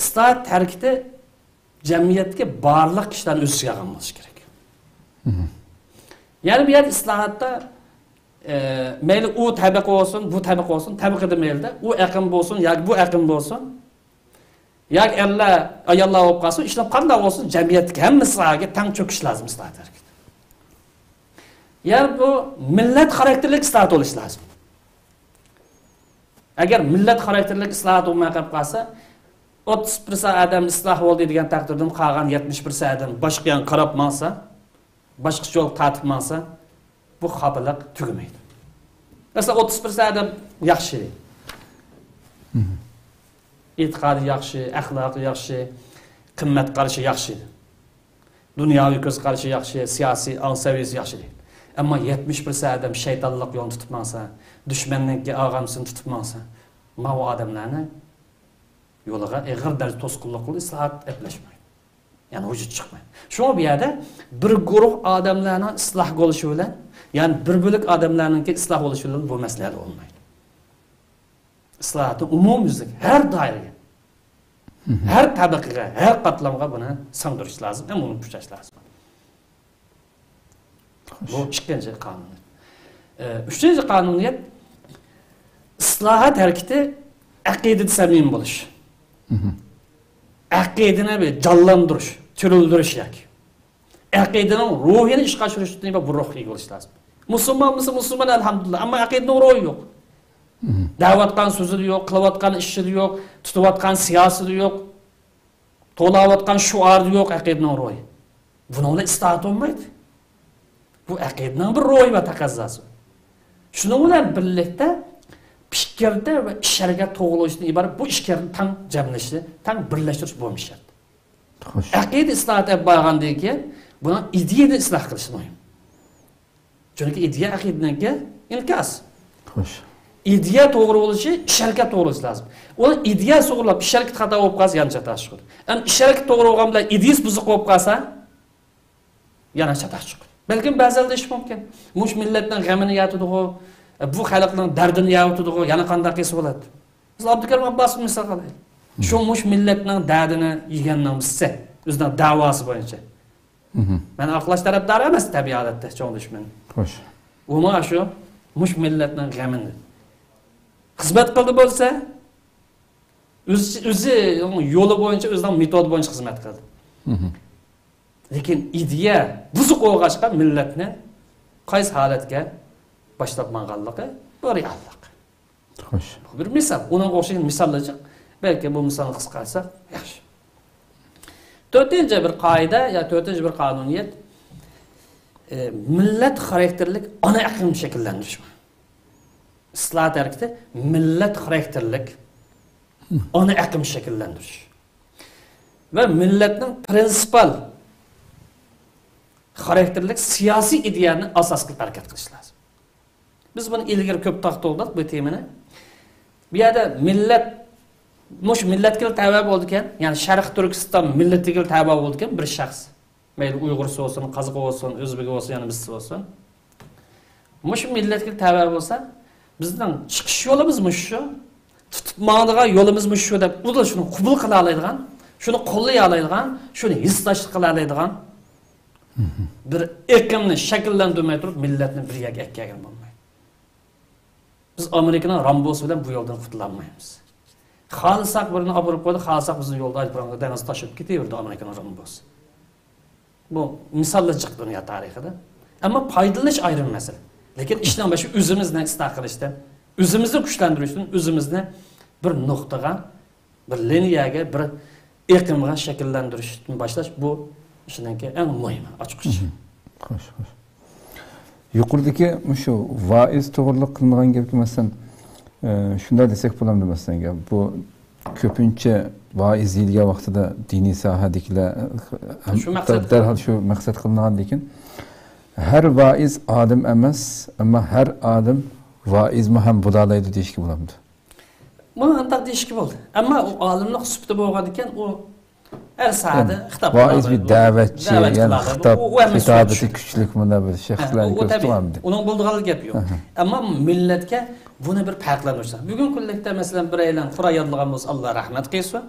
islohot harakati jamiyatga barliq kishilarni o'z ichiga olgan bo'lishi kerak. Ya'ni bu yer islohotda mayli u tabaqa olsun, bu tabaqa olsun, tabaqada mayli u aqim bo'lsin yoki bu aqim bo'lsin, yoki ayollar olib qolsin, ishlar qanday bo'lsin, jamiyatga hammasiga teng cho'kish lozim islohot harakati. Ya'ni bu millat xarakterli islohot bo'lishi lozim. Agar millat xarakterli islohot bo'lmay qolsa, 30% adam isloh bo'ldi degan taqdirda qolgan 70% adam boshqa yoqqa qarab masa, boshqa yo'l tatib masa, bu xabarlik tugamaydi. Masalan 30% adam yaxshi. E'tiqodi yaxshi, axloqi yaxshi, qimmat qarashi yaxshi. Dunyoviy ko'z qarashi yaxshi, siyosiy saviyasi yaxshi. Ammo 70% adam shaytonlik yo'lini tutib masa, dushmanninki og'amsini tutib masa, ma o odamlarni yo'liga ig'ir darajada to'sqinlik qilib islohot eplashmaydi. Ya'ni vujud chiqmaydi. Shunga bu yerda bir guruh odamlarning isloh bo'lishi bilan, ya'ni bir bo'lik odamlarningki isloh bo'lishi bilan bu masala bo'lmaydi. Islohotni umumyuzlik har doiraga, har tabaqaga, har qatlamga buni singdirish lozim, uni kuchash lozim. Bu ikkinchi qonuniyat. Uchinchi qonuniyat islohot harakati aqidada samim bo'lish. Aqidani bir jonlantirish, tiriltirish yoki aqidaning ruhini ishga oshirish uchun bu ruhiy bo'lish lozim. Musulmon alhamdulillah, ammo aqidaning ruhi yo'q. Da'vatgan so'zi yo'q, qilayotgan ishi yo'q, tutayotgan siyosati yo'q, to'layotgan shuari yo'q, aqidaning ruhi. Buni bilan islohot bo'lmaydi. Bu aqidaning bir ruhi va taqozosi. Shuning bilan birlikda fikrda va ishlarga to'g'rilishdan iborat bu ishlarni tang jamlashi, tang birlashtirish bo'lmishi. Xo'sh. Aqida islohot olib borgandan keyin buni ideyani isloh qilish muhim. Chunki ideya aqidaga inkas. Xo'sh. Ideya to'g'ri bo'lishi, ishlarga to'g'ri bo'lishi lozim. Uni ideya to'g'rilab, ishlarga xato bo'lib qolsa, yana chatoq chiqadi. Ani ishlarga to'g'ri bo'lgan bilan ideyasi buzuq bo'lib qolsa, yana chatoq chiqadi. Balkim ba'zida ish mumkin. Mush millatning g'amini yatidi, bu xalqning dardini yavutdiği yana qanday qilsa bo'ladi. Biz Abdukarim Abbosov misol qilaylik. Şo'muş millatning dardini yegandan bizsa, o'zining da'vosi bo'yicha. Men aqlash tarafdori emas tabiatda cho'ng dushman. Xo'sh. U mana shu mush millatning g'amini xizmat qildi bo'lsa, o'zi yo'li bo'yicha, o'zining metodi bo'yicha xizmat qildi. Lekin ideya buzuq o'g'ashqa millatni qaysi holatga boshlab manganligi bu reallik. Xo'sh. Bir misol, uning o'xshagan misollar belki bu misolni qisqarsak yaxshi. To'rtinchi bir qoida ya to'rtinchi bir qonuniyat millat xarakterlik ana aqlim shakllantirish. Islohot harakati millat xarakterlik ana aqlim shakllantirish. Va millatning prinsipal xarakterlik siyosiy ideyani asos qilib harakat qilish lozim. Biz buni ilgari ko'p taqdirladik bu temani. Bu yerda millat mush millatga tabi bo'ldi ekan, ya'ni Sharq Turkiston millatiga tabi bo'ldi ekan bir shaxs. Mayli Uyg'ursi bo'lsin, Qozoq bo'lsin, O'zbek bo'lsin, yana bizsi bo'lsin. Mush millatga tabi bo'lsa, bizning chiqish yo'limiz mush shu, tutib ma'noga yo'limiz mush shu deb, u da shuni qabul qila oladigan, shuni qo'llay oladigan, shuni hissashlik qila oladigan bir eqimni shakllantirmay turib millatni bir yerga ekkagan bo'lmaydi. Biz Amerikaning Rambosi bilan bu yo'ldan qutula olmaymiz. Xalsak birini olib qo'ydi, xalsak bizni yo'lda aytib deniz tashib ketaverdi Amerikaning Rambosi. Bu misollar chiqdi dunyo tarixida. Ammo foydalanish ayrim masala. Lekin ishning bashi o'zimizni isloh qilishdan, o'zimizni kuchlantirishdan, o'zimizni bir nuqtaga, bir liniyaga, bir eqimga shakllantirishdan boshlash bu ishning eng muhimi, ochiqcha. Xo'sh, xo'sh. Yuqoridagi shu vaiz to'g'riliq qilingan gapga masalan shunday desak bo'lamdi masalan, bu ko'pincha vaiz yilga vaqtida diniy sohadagilar shu maqsad darhol shu maqsad qilingan, lekin har vaiz olim emas, ammo har olim vaizmi ham bo'lalaydi deyishga bo'lamdi. Buni aniq deyishga bo'ldi. Ammo u olimlik sufati bo'lgan ekan, u her sahada xitob vaiz bir da'vatchi, ya'ni hitabati kuchli mana bir shaxslarni ko'rsatyapti. Uning bo'ldigan gap yo'q. Ammo millatga buni bir farqlanish. Bugun kunlikda masalan bir aylan Qur'on yodlagan bo'lsa, Alloh rahmat qilsin,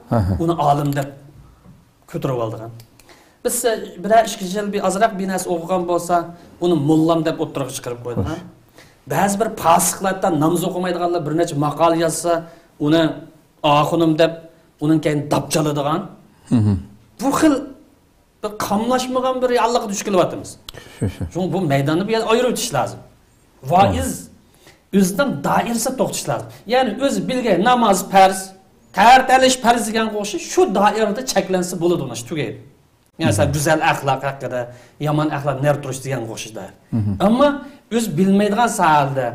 uni olim deb ko'tarib oldigan. Biz bir 2 yil bir azroq binas o'qigan bo'lsa, uni mullam deb o'tirib chiqarib qo'ydigan. Ba'zi bir fasiqlardan namoz o'qimaydiganlar bir necha maqol yozsa, uni oxunim deb uning keyin dabchaladigan. Bu xil bir qamlashmagan bir reallikka duch kelyapmiz. Shu bu maydonni bir ayirib o'tish lozim. Vaiz o'zidan doirasida to'xtash lozim. Ya'ni o'zi bilgan namoz farz, tartalish farz degan qo'shi shu doirada cheklansa bo'ladi, uni tugaydi. Ya'ni go'zal axloq haqida, yomon axloq ner turish degan qo'shida. Ammo o'z bilmaydigan savolda,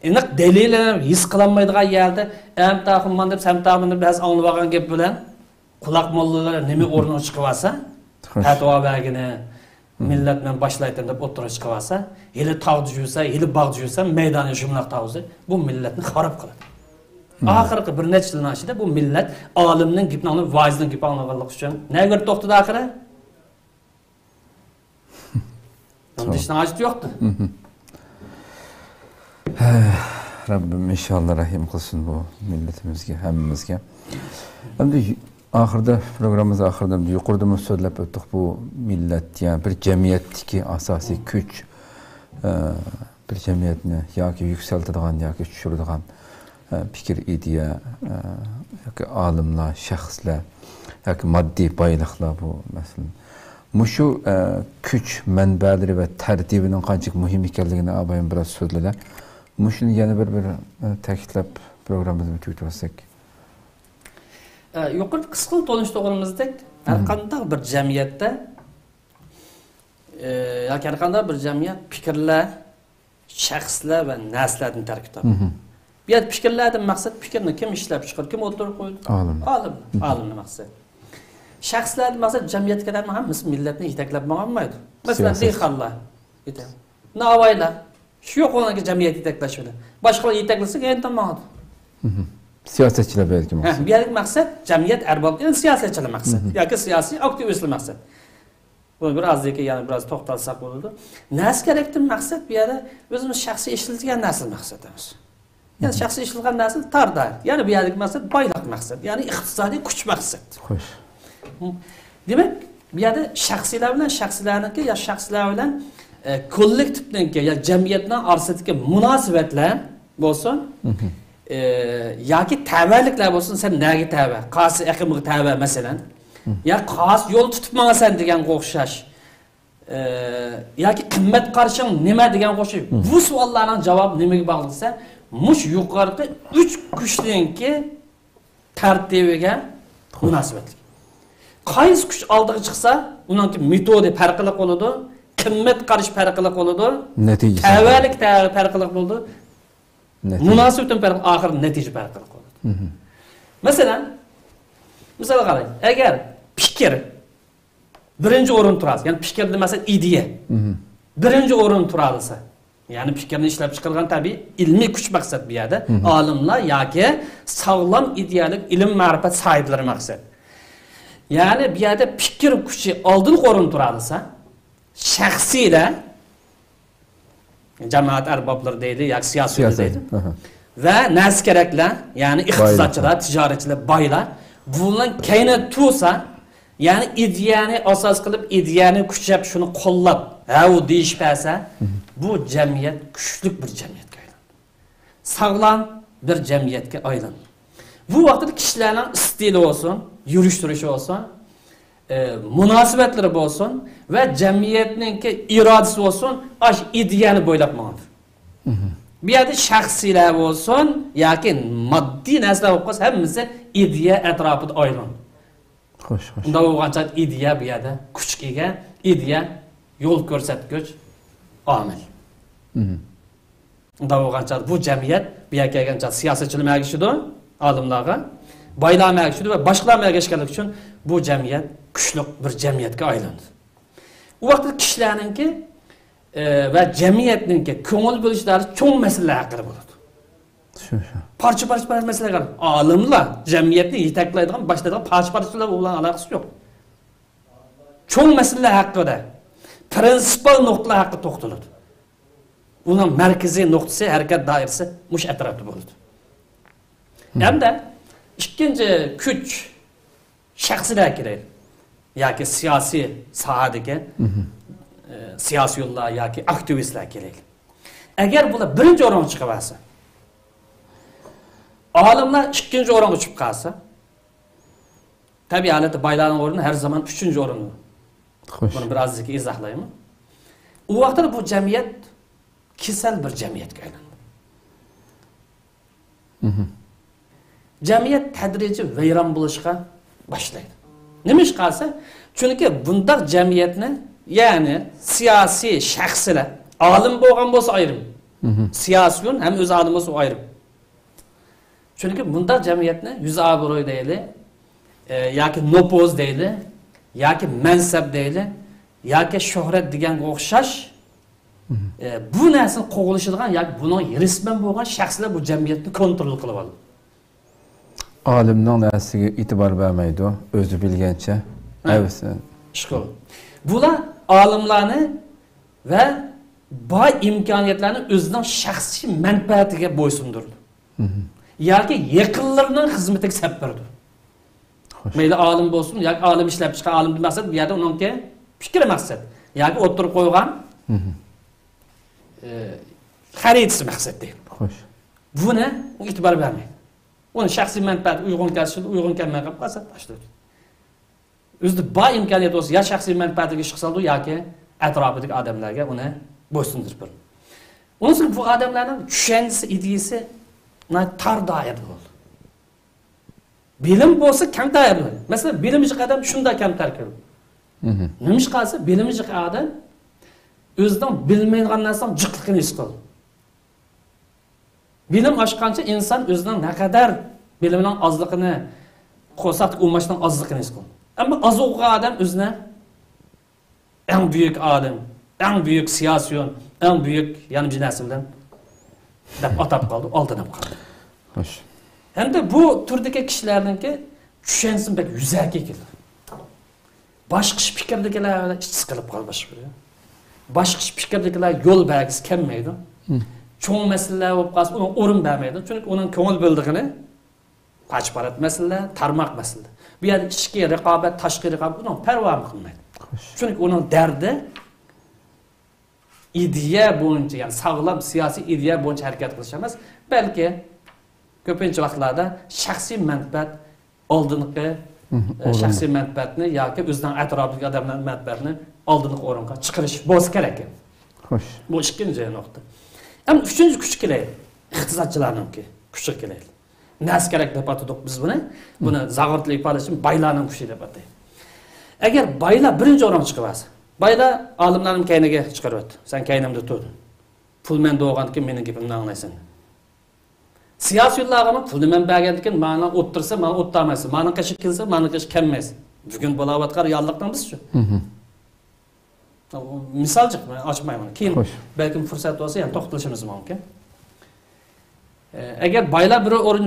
aniq dalillar his qilinmaydigan yerda, amtaqman deb, samtaqman deb biz anglab olgan gap bilan quloq mollalar nima o'rniga chiqib olsa, fatvo bergini millat bilan boshlaydi deb o'tirib chiqib olsa, yili tog' yursa, yili bog' yursa, maydonni shumlaq tog'sa, bu millatni xarob qiladi. Oxirgi bir necha yildan ichida bu millat olimning gapini, vaizning gapini anglaganlik uchun nega to'xtadi oxiri? Bunday ishning hojati yo'qdi. Rabbim inshaalloh rahim qilsin bu millatimizga, hammamizga. Endi oxirida programmamiz oxirida yuqorida so'zlab o'tdik, bu millat, ya'ni bir jamiyatdagi asosiy kuch, bir jamiyatni yoki yuksaltiradigan yoki tushiradigan fikr, ideya yoki olimlar, shaxslar yoki moddiy boyliklar bu masalan. Mushu kuch manbalari va tartibining qanchalik muhim ekanligini abayim biroz so'zladilar. Mushuni yana bir ta'kidlab programmamizni tugatsak. Yuqorida qisqa tonishtirganimizdek, har qanday bir jamiyatda yoki har qanday bir jamiyat fikrlar, shaxslar va narsalardan tarkib topadi. Bu yerda fikrlardan maqsad fikrni kim ishlab chiqardi, kim o'tirib qo'ydi? Olimning maqsad. Shaxslarning maqsad jamiyatga hammasi millatni yetaklab bo'lmaydi. Masalan, dehqonlar, navoiylar shu yo'qonaga jamiyat yetaklash bilan boshqalar yetaklasa endi bo'ladi. Siyosatchilar belki maqsad. Bu yerda maqsad jamiyat arbob, ya'ni siyosatchilar maqsad yoki siyosiy aktivistlar maqsad. Bunu birazdan yani biraz to'xtalsak bo'ladi. Nas kerakdan maqsad bu yerda o'zimiz shaxsiy ishlaydigan narsa maqsadimiz. Yani shaxsiy ishlaydigan narsa tarda. Yani bu yerdagi maqsad boylik maqsad. Yani iqtisodiy kuch maqsad. Xo'sh. Demak, bu yerda shaxsiylar bilan shaxsiylarniki ya shaxslar bilan kollektivniki ya jamiyatning orasidagi munosabatlar bo'lsin. Yoki tavalliklar bo'lsin, sen nega tava? Qaysi aqimga tava masalan? Ya qaysi yo'l tutib mangasan degan o'xshash. Yoki qimmat qarashing nima degan o'xshash. Bu savollarning javobi nimaga bog'liqsa, mush yuqorida 3 kuchninki tartibiga munosabatli. Qaysi kuch oldiga chiqsa, uningki metodi farqli bo'ladi, qimmat qarash farqli bo'ladi, Natija. tavallik farqli bo'ladi. Munosabatdan farqli, oxir natija farqli bo'ladi. Masalan, qarang, agar fikr birinchi o'rin turadi, ya'ni fikr demasa ideya. Birinchi o'rin turadi. Yani fikrni ishlab chiqargan tabii ilmiy kuch maqsad bu yerda. Olimlar yoki sog'lom idealik ilm ma'rifat sohiblari maqsad. Yani bu yerda fikr kuchi oldin o'rin turadi. Shaxsiylar jamoat arboblari deydi, yoki siyosiylar deydi. Va nas keraklar, ya'ni iqtisodchilar, tijoratchilar, boylar bundan kayni tursa, yani ideyani asos qilib, ideyani kuchab shuni qo'llab, ha u deyishpasa, bu jamiyat kuchli bir jamiyatga aylandi. Sog'lom bir jamiyatga aylandi. Bu vaqtda kishilarning stili olsun, yurish turishi olsun, munosabatlari bo'lsin va jamiyatning irodasi olsun, ash ideyani bo'ylab ma'lum. Bu yerda shaxsiylar bo'lsin yoki moddiy narsalar bo'lsa, hammasi ideya atrofida aylandi. Xo'sh, xo'sh. Unda bo'lgancha ideya bu yerda kuchga ega, ideya yo'l ko'rsatgich omil. Unda bo'lgancha bu jamiyat bu yerga kelgancha siyosatchilar magishidi, olimlarga, boylar magishidi va boshqalar magishganlik uchun bu jamiyat kuchli bir jamiyatga aylandi. U vaqtda kishilarningki va jamiyatningki ko'ngil bo'lishlari cho'ng masalalar haqida bo'ladi. Shu. Parcha masalalar. Olimlar jamiyatni yetaklaydigan, boshlaydigan parcha-parchalar bilan aloqasi yo'q. Cho'ng masalalar haqida, prinsipal nuqtalar haqida to'xtaladi. Uning markaziy nuqtasi, harakat doirasi mush atrofda bo'ladi. Hamda ikkinchi kuch shaxsiylar kerak. Yoki siyosiy sohadagi siyosiy yo'llar yoki aktivistlar kerak. Agar bular birinchi o'ringa chiqib olsa, olimlar ikkinchi o'ringa chiqib qolsa, tabiiy albatta boylarning o'rni har zaman 3-o'rin. Xo'sh. Buni biroz izohlayman. U vaqtda bu jamiyat kasal bir jamiyatga aylandi. Jamiyat tadrijiy vayron bo'lishga boshlaydi. Nima ish qilsa? Chunki bundaq jamiyatni, ya'ni siyosiy shaxslar, olim bo'lgan bo'lsa ayrim. Siyosiyun ham o'z olim bo'lsa ayrim. Chunki bundaq jamiyatni yuz obro'y deyli, yoki nopoz deyli, yoki mansab deyli, yoki shuhrat deganga o'xshash bu narsani qo'g'ilishadigan yoki buning risman bo'lgan shaxslar bu jamiyatni kontrol qilib oladi. Olimning narsiga e'tibor bermaydi, o'zi bilgancha. Ayvisi. Ishqil. Bular olimlarni va boy imkoniyatlarni o'zining shaxsiy manfaatiga bo'ysundirdi. Yoki yaqinlarining xizmatiga sarf berdi. Mayli olim bo'lsin, yoki olim ishlab chiqqan olim maqsad bu yerda uningki fikri maqsad, yoki o'tirib qo'ygan xaritasi maqsad deydi. Xo'sh. Buni e'tibor bermaydi. Uni shaxsiy manfaat uyg'un kelmay qolib qolsa tashlaydi. O'zida boy imkoniyat bo'lsa, ya shaxsiy manfaatiga ish qilsa yoki atrofidagi odamlarga uni bo'ysundirib beradi. O'zi bu odamlarning tushunchasi, ideyasi tar doirada bo'ldi. Bilim bo'lsa kam doirada. Masalan, bilimchi odam shunda kam tarkib. Nima ish qilsa, bilimchi odam o'zidan bilmaydigan narsani jiqliqini his qiladi. Bilim oshgancha inson o'zining naqadar bilimining ozligini, qo'satib o'mashdan ozligini his qiladi. Ammo az o'qigan odam o'zini eng buyuk olim, eng buyuk siyosiyon, eng buyuk yana bir narsa bilan deb atab qoldi, oldinab qoldi. Xo'sh. Endi bu turdagi kishilarningki tushunsin bek yuzaki keldi. Boshqa fikrdagilar ish qilib qolbash kerak. Boshqa fikrdagilar yo'l belgisi kelmaydi. Cho'ng masalalar bo'lib qolsa, uni o'rin bermaydi. Chunki uning ko'ngil bildig'ini pachparat masala, tarmoq masala. Bu yerda ichki raqobat, tashqi raqobat uni parvo qilmaydi. Chunki uning dardi ideya bo'yicha, ya'ni sog'lom siyosiy ideya bo'yicha harakat qilish emas, balki ko'pincha vaqtlarda shaxsiy manfaat oldingi shaxsiy manfaatni yoki o'zining atrofidagi odamlar manfaatini oldingi o'ringa chiqarish bo'lsa kerak. Xo'sh. Bu ikkinchi nuqta. Ham uchinchi kuch kerak. Iqtisodchilarningki kuchi kerak. Nas kerak deb atadik biz buni. Buni zag'irtlik ifodalash uchun baylarning kuchi deb ataymiz. Agar baylar birinchi o'ringa chiqib olsa, baylar olimlarning kayniga chiqaryapti. Sen kaynimda tur. Pul men doğandan keyin mening gapimni anglaysan. Siyosiylarga pulni men bergandan keyin meni o'ttirsa, meni o'ttirmaysan. Meni qishib kelsa, meni qishib kelmaydi. Bugun bo'layotgan reallikdan biz shu. Misalcık mı açmayman. Keyin belki fırsat olsa yani to'xtalishimiz mumkin. Agar baylar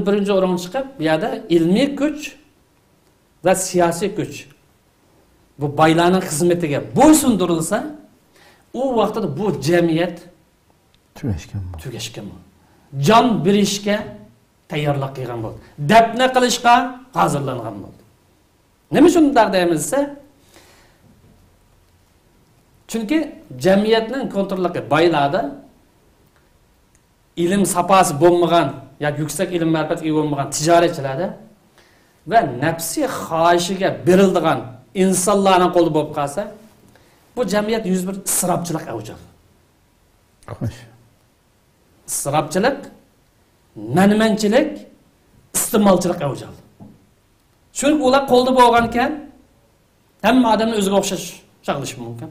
birinchi o'ringa chiqib, bu yerda ilmiy kuch va siyosiy kuch bu baylarning xizmatiga bo'ysundirilsa, u vaqtda bu jamiyat tugashgan bo'ldi. Jon berishga tayyorlik qilgan bo'ldi. Dafna qilishga hozirlangan bo'ldi. Nima uchun dardayimizsa? Çünkü cemiyetinin kontrollü baylarda ilim sapası bulmagan ya yüksek ilim marifat iyi olmagan ticaretçilerde ve nefsi xahişiga berildigan insanların kolu bolup kalsa bu cemiyet yüz bir ısrapçılık avcı. Israpçılık, menmençilik, istimalçılık avcı. Çünkü ular kolda boğanken hem adamın özüge okşaş çağılış mümkün.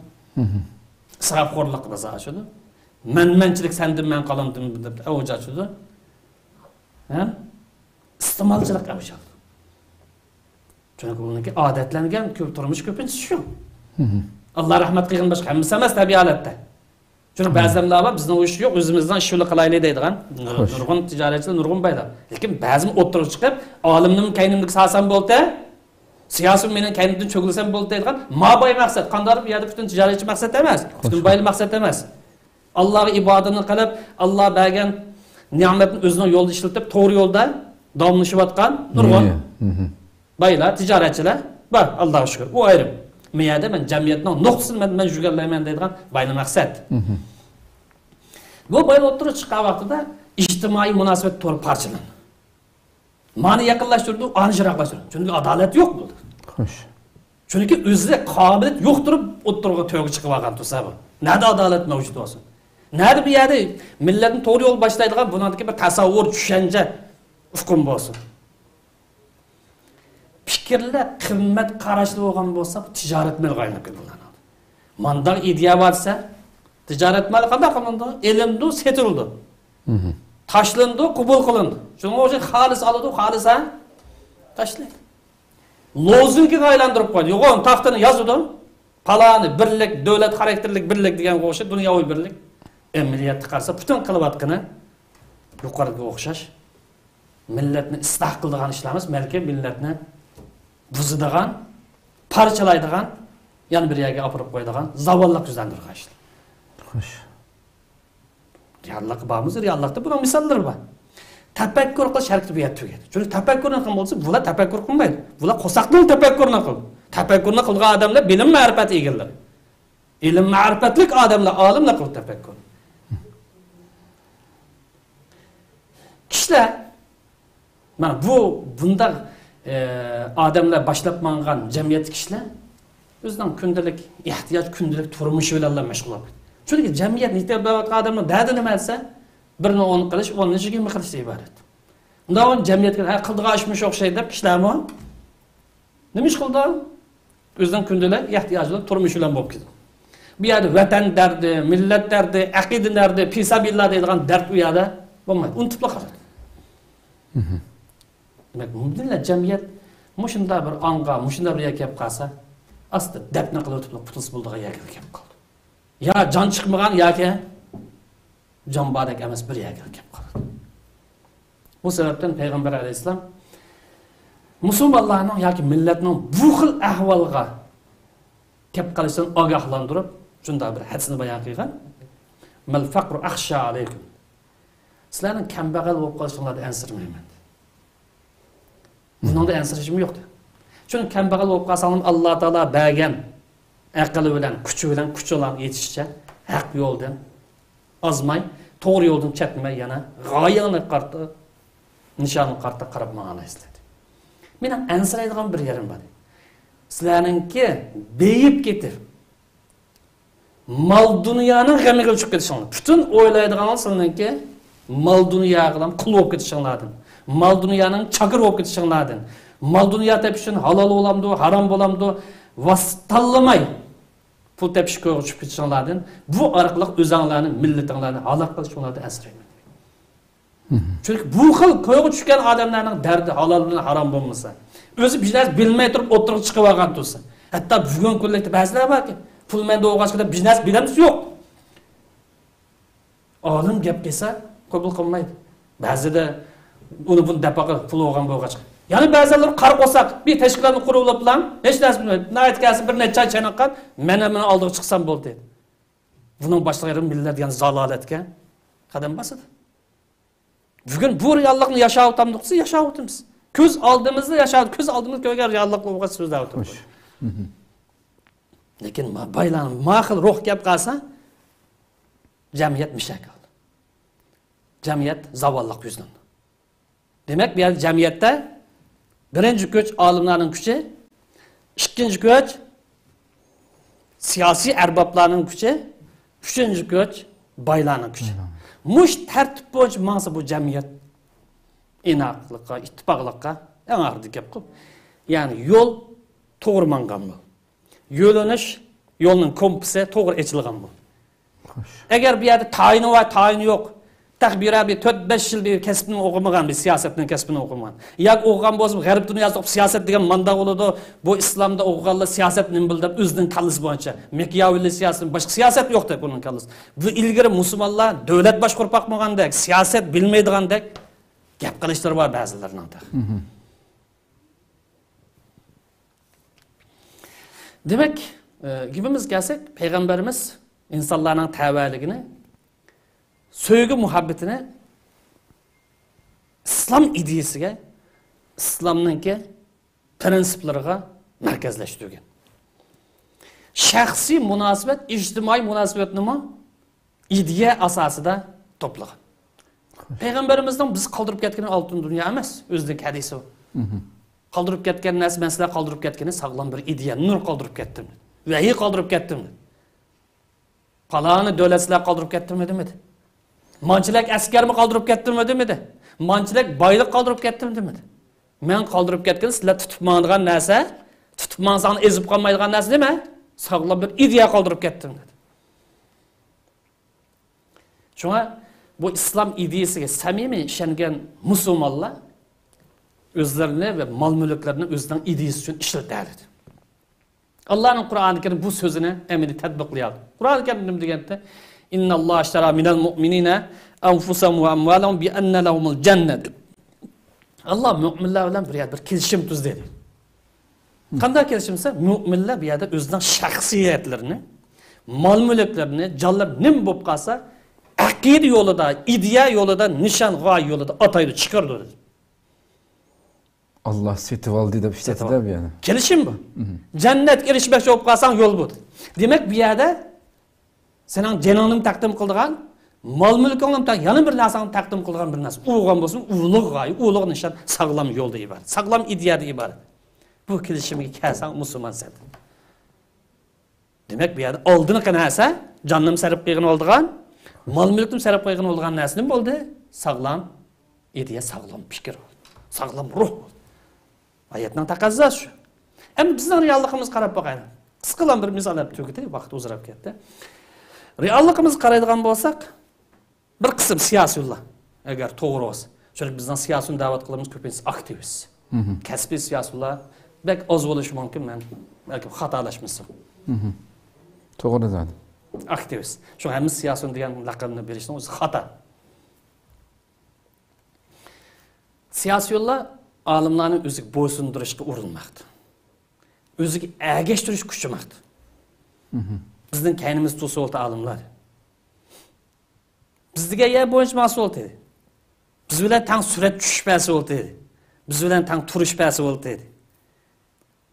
Israfxo'rlik qilsa ashuni. Menmenchilik sendim men qalamdim deb avj ochdi. Ha? Iste'molchilik avj oldi. Chunki uniki odatlangan ko'p turmush ko'pincha shu. Alloh rahmat qilgan boshqa hammasi emas tabiiy holatda. Chunki ba'zanlar bor bizning ish yo'q, o'zimizdan ish yo'li qilaylik deydigan nurg'un tijoratchilar, nurg'un baylar. Lekin ba'zim o'tirib chiqib, olimning kaynimlik salsam bo'ldi. Siyasi mening kaynimdan cho'g'ilsam bo'ldi deydigan moboy maqsad, qanday bu yerda butun tijoratchi maqsad emas, butun baylik maqsad emas. Allohga ibodatini qilib, Alloh bergan ne'matni o'zining yo'lida ishlatib, to'g'ri yo'lda davomlashayotgan nurg'un baylar, tijoratchilar bor, Allohga shukr. U ayrim. Men yerda men jamiyatning nuqtasini men jugallayman deydigan baylik maqsad. Bu baylik o'tirib chiqqan vaqtida ijtimoiy munosabat to'g'ri parchalanadi. Mani yaqinlashtirdi, anjiroqlashtirdi. Chunki adolat yo'q bo'ldi. Xo'sh. Chunki o'zida qobiliyat yo'q turib, o'tirg'i to'g'ri chiqib olgan tursa bu. Nada adolat mavjud bo'lsin. Nada bu yerda millatni to'g'ri yo'l boshlaydigan buniki bir tasavvur, tushuncha, hukm bo'lsin. Fikrlar qimmat qarashli bo'lgan bo'lsa, tijorat malga aylanib ketadi. Mandaq ideya bo'lsa, tijorat mal qanday qilindi? Elimdi, setildi. Taşlandı, kubul kılındı. Çünkü o şey halis alıdı, halisa taşlaydı. Lozungi aylandırıp koydu. Yok onun tahtını yazdı. Palanı, birlik, devlet karakterlik birlik diyen o şey, dünyavi birlik. Emniyet tıkarsa, bütün kılıbatkını yukarıda okşaş. Milletini ıslah kıldığın işlerimiz, belki milletini buzudağın, parçalaydığın, yan bir yere apırıp koyduğun, zavallık düzendirgen işler. Hoş. Reallik bağımız, reallikte bunun misalları var. Tefekkür kıl şarkı bir yer tüyedi. Çünkü tefekkürünü kıl olsa, bula tefekkür kılmaydı. Bula kosaklı tefekkürünü kıl. Tefekkürünü kılgan adamlar bilim marifeti ilgiler. İlim marifetlik adamlar alimle kıl tefekkür. Kişiler, bunda adamlar başlatmayan cemiyet kişiler, özünden gündelik ihtiyaç, gündelik turmuş öyle meşgul olur. Çünkü cemiyet nitelikli adamın derdini bilse, birini onu kılış, onun işi gibi kılışta ibaret. Bunda onun cemiyet kıldığı aşmış yok şey deyip kişiler mi o? Neymiş kıldı? Özünden gündelik ihtiyacı turmuş öyle bulup gidiyor. Bir yerde vatan derdi, millet derdi, akidin derdi, fisabillah deydiğin dert bu yerde olmaydı. Unutup kalır. Demek müdürler cemiyet muşunda bir anga, muşunda bir yer kep kalsa, aslında dertine kılıp putus bulduğu yer kep kaldı. Ya can çıkmagan ya ki can badak emas bir yer kep kaldı. Bu sebepten Peygamber Aleyhisselam Müslümanların ya ki milletinin bu xil ahvalga kep qilishdan ogohlantirib, shunday bir hadisni bayon qilgan. Mal faqru akhsha alaykum. Sizlarning kambag'al bo'lib qolishinglarni ansirmayman. Buningda ansirishim yo'q. Chunki kambag'al bo'lib qolsam Alloh taolo bergan aqli bilan, kuchi bilan kuchilar yetishcha haq yo'ldan ozmay, to'g'ri yo'ldan chetmay yana g'oyani qarta, nishonni qarta qarab ma'no istadi. Meni ansiraydigan bir yerim bor. Sizlarningki beyib ketib mal dunyoning g'amiga uchib ketishinglar. Butun o'ylaydiganingiz sizlarningki mal dunyoga qul bo'lib ketishinglardan. Mal dunyoning chaqir bo'lib ketishinglardan. Mal dunyo tepishun halol bo'lamdi, harom bo'lamdi, vas tanlamay pul tepishga uchib ketishinglardan. Bu orqali o'zinglarning millatinglarni halok qilishinglardan asrayman. Chunki bu xil qo'yga tushgan odamlarning dardi halol bilan harom bo'lmasa, o'zi biznes bilmay turib o'tirib chiqib olgan tursa, hatto bugun kunlikda ba'zilar borki, pul menda o'g'ashida biznes bilamiz yo'q. Olim gap qilsa, qabul qilmaydi. Ba'zida uni buni dapaqa pul olgan bo'lgach. Ya'ni ba'zilar qarib olsak, bir tashkilotni qurib oliblar, hech narsa bilmaydi. Naytgasi bir necha chanaqqan, mana oldiga chiqsam bo'ldi dedi. Buning boshlig'i millat degan zalolatga qadam bosadi. Bugun bu reallikni yashab o'tamdiqsa, yashab o'tamiz. Ko'z oldimizda yashab, ko'z oldimizda ko'rgan reallik bo'lgan so'zlar o'tamiz. Lekin baylanib, ma'qul ruh gap qilsa, jamiyat mishakil. Jamiyat zavolliq yuzlandi. Demak, bu jamiyatda birinchi kuch olimlarning kuchi, ikkinchi kuch siyosiy arboblarning kuchi, uchinchi kuch boylarning kuchi. Mush tartib bo'yicha ma'nosi bu jamiyat inoqlikqa, ittifoqlikqa eng og'ir gap qilib. Ya'ni yo'l to'g'ri mangan bu. Yo'linish, yo'lning kompasi to'g'ri echilgan bu. Agar bu yerda tayini va tayini yo'q, takbira bir 4-5 yil bir kasbni o'qimagan, bir siyosatning kasbini o'qimagan. Yo'q o'qigan bo'lsa, g'arb dunyosida siyosat degan manda bo'ladi. Bu islomda o'qiganlar siyosat nima bildi, o'zining kallasi bo'yicha. Machiavelli siyosat, boshqa siyosat yo'q deb uning kallasi. Bu ilgari musulmonlar davlat boshqarib boqmagandek, siyosat bilmaydigandek gap qilishlar bor ba'zilarning. Demak, gibimiz kelsak, payg'ambarimiz insonlarning tavalligini, sevgi muhabbetini islom ideyasiga, islomningki prinsiplariga markazlashtirgan. Shaxsiy munosabat, ijtimoiy munosabatni ideya asosida to'plagan. Payg'ambarimizning biz qoldirib ketgan oltin dunyo emas, o'zining hadisi bu. Qoldirib ketgan narsa, men sizlar qoldirib ketgani sog'lom bir ideya, nur qoldirib ketdim. Vahiy qoldirib ketdim. Falani davlatlar qoldirib ketdimmi? Manchilik askarmi qoldirib ketdimmi? Manchilik boylik qoldirib ketdimmi? Men qoldirib ketgan sizlar tutib mangdigan narsa, tutib mangsang ezib qolmaydigan narsa nima? Sog'lom bir ideya qoldirib ketdim dedi. Shunga bu islom ideyasiga samimiy ishongan musulmonlar o'zlarini va mol mulklarini o'zining ideyasi uchun ishlatadi. Allohning Qur'oni Karim bu so'zini endi tatbiqlaydi. Qur'oni Karim nima deganda? Innalloha ashtara minal mu'minina anfusahum va amwalahum bi anna lahumul jannah. Allah mu'minlar bilan bir kelishim tuzdi. Qanday kelishimsa, mu'minlar bu yerda o'zining shaxsiyatlarini, mol mulklarini, jonlar nim bo'lib qolsa, aqida yo'lida, ideya yo'lida, nishon g'oya yo'lida ataydi, chiqardi. Allah setib oldi deb ishlatadi bu yana. Kelishim bu. Jannatga erishmoqchi bo'lib qolsang yo'l bu. Demak, bu yerda sening joningni taqdim qildigan, mol mulkingni yana bir narsani taqdim qilgan bir narsa. Uyg'on bo'lsin, ulug' g'oya, ulug' nishon, sog'lom yo'lda iborat. Sog'lom ideyada iborat. Bu kelishimga kelsang musulmonsan. Demak, bu yerda oldini qanasa, jonnim sarf qilgan oldigan, mol mulkim sarf qilgan olgan narsa nima bo'ldi? Sog'lom ideya, sog'lom fikr, sog'lom ruh. Ayetning taqozosi shu. Endi bizning realligimiz qarab boqaylik. Qisqalan bir misol olib to'kitay, vaqt uzrab ketdi. Realligimiz qaraydigan bo'lsak, bir qism siyosiylar agar to'g'ri bo'lsa, chunki bizning siyosiyni da'vat qilamiz ko'pincha aktivist. Kasbiy siyosiylar bek oz bo'lishi mumkin, men balki xatolashmasam. To'g'ri dedi. Aktivist. Shu hamma siyosiyni degan laqabni berishning o'zi xato. Siyosiylar olimlarni o'ziga bo'ysundirishga urinmoqda. O'ziga ergashtirish kuchimoqda. Bizden kendimiz tutsa oldu alimler. Bizdiga yer bo'yinchmoqchi bo'ldi. Biz bilan tang surat tushpasi bo'ldi. Biz bilan tang turishpasi bo'ldi.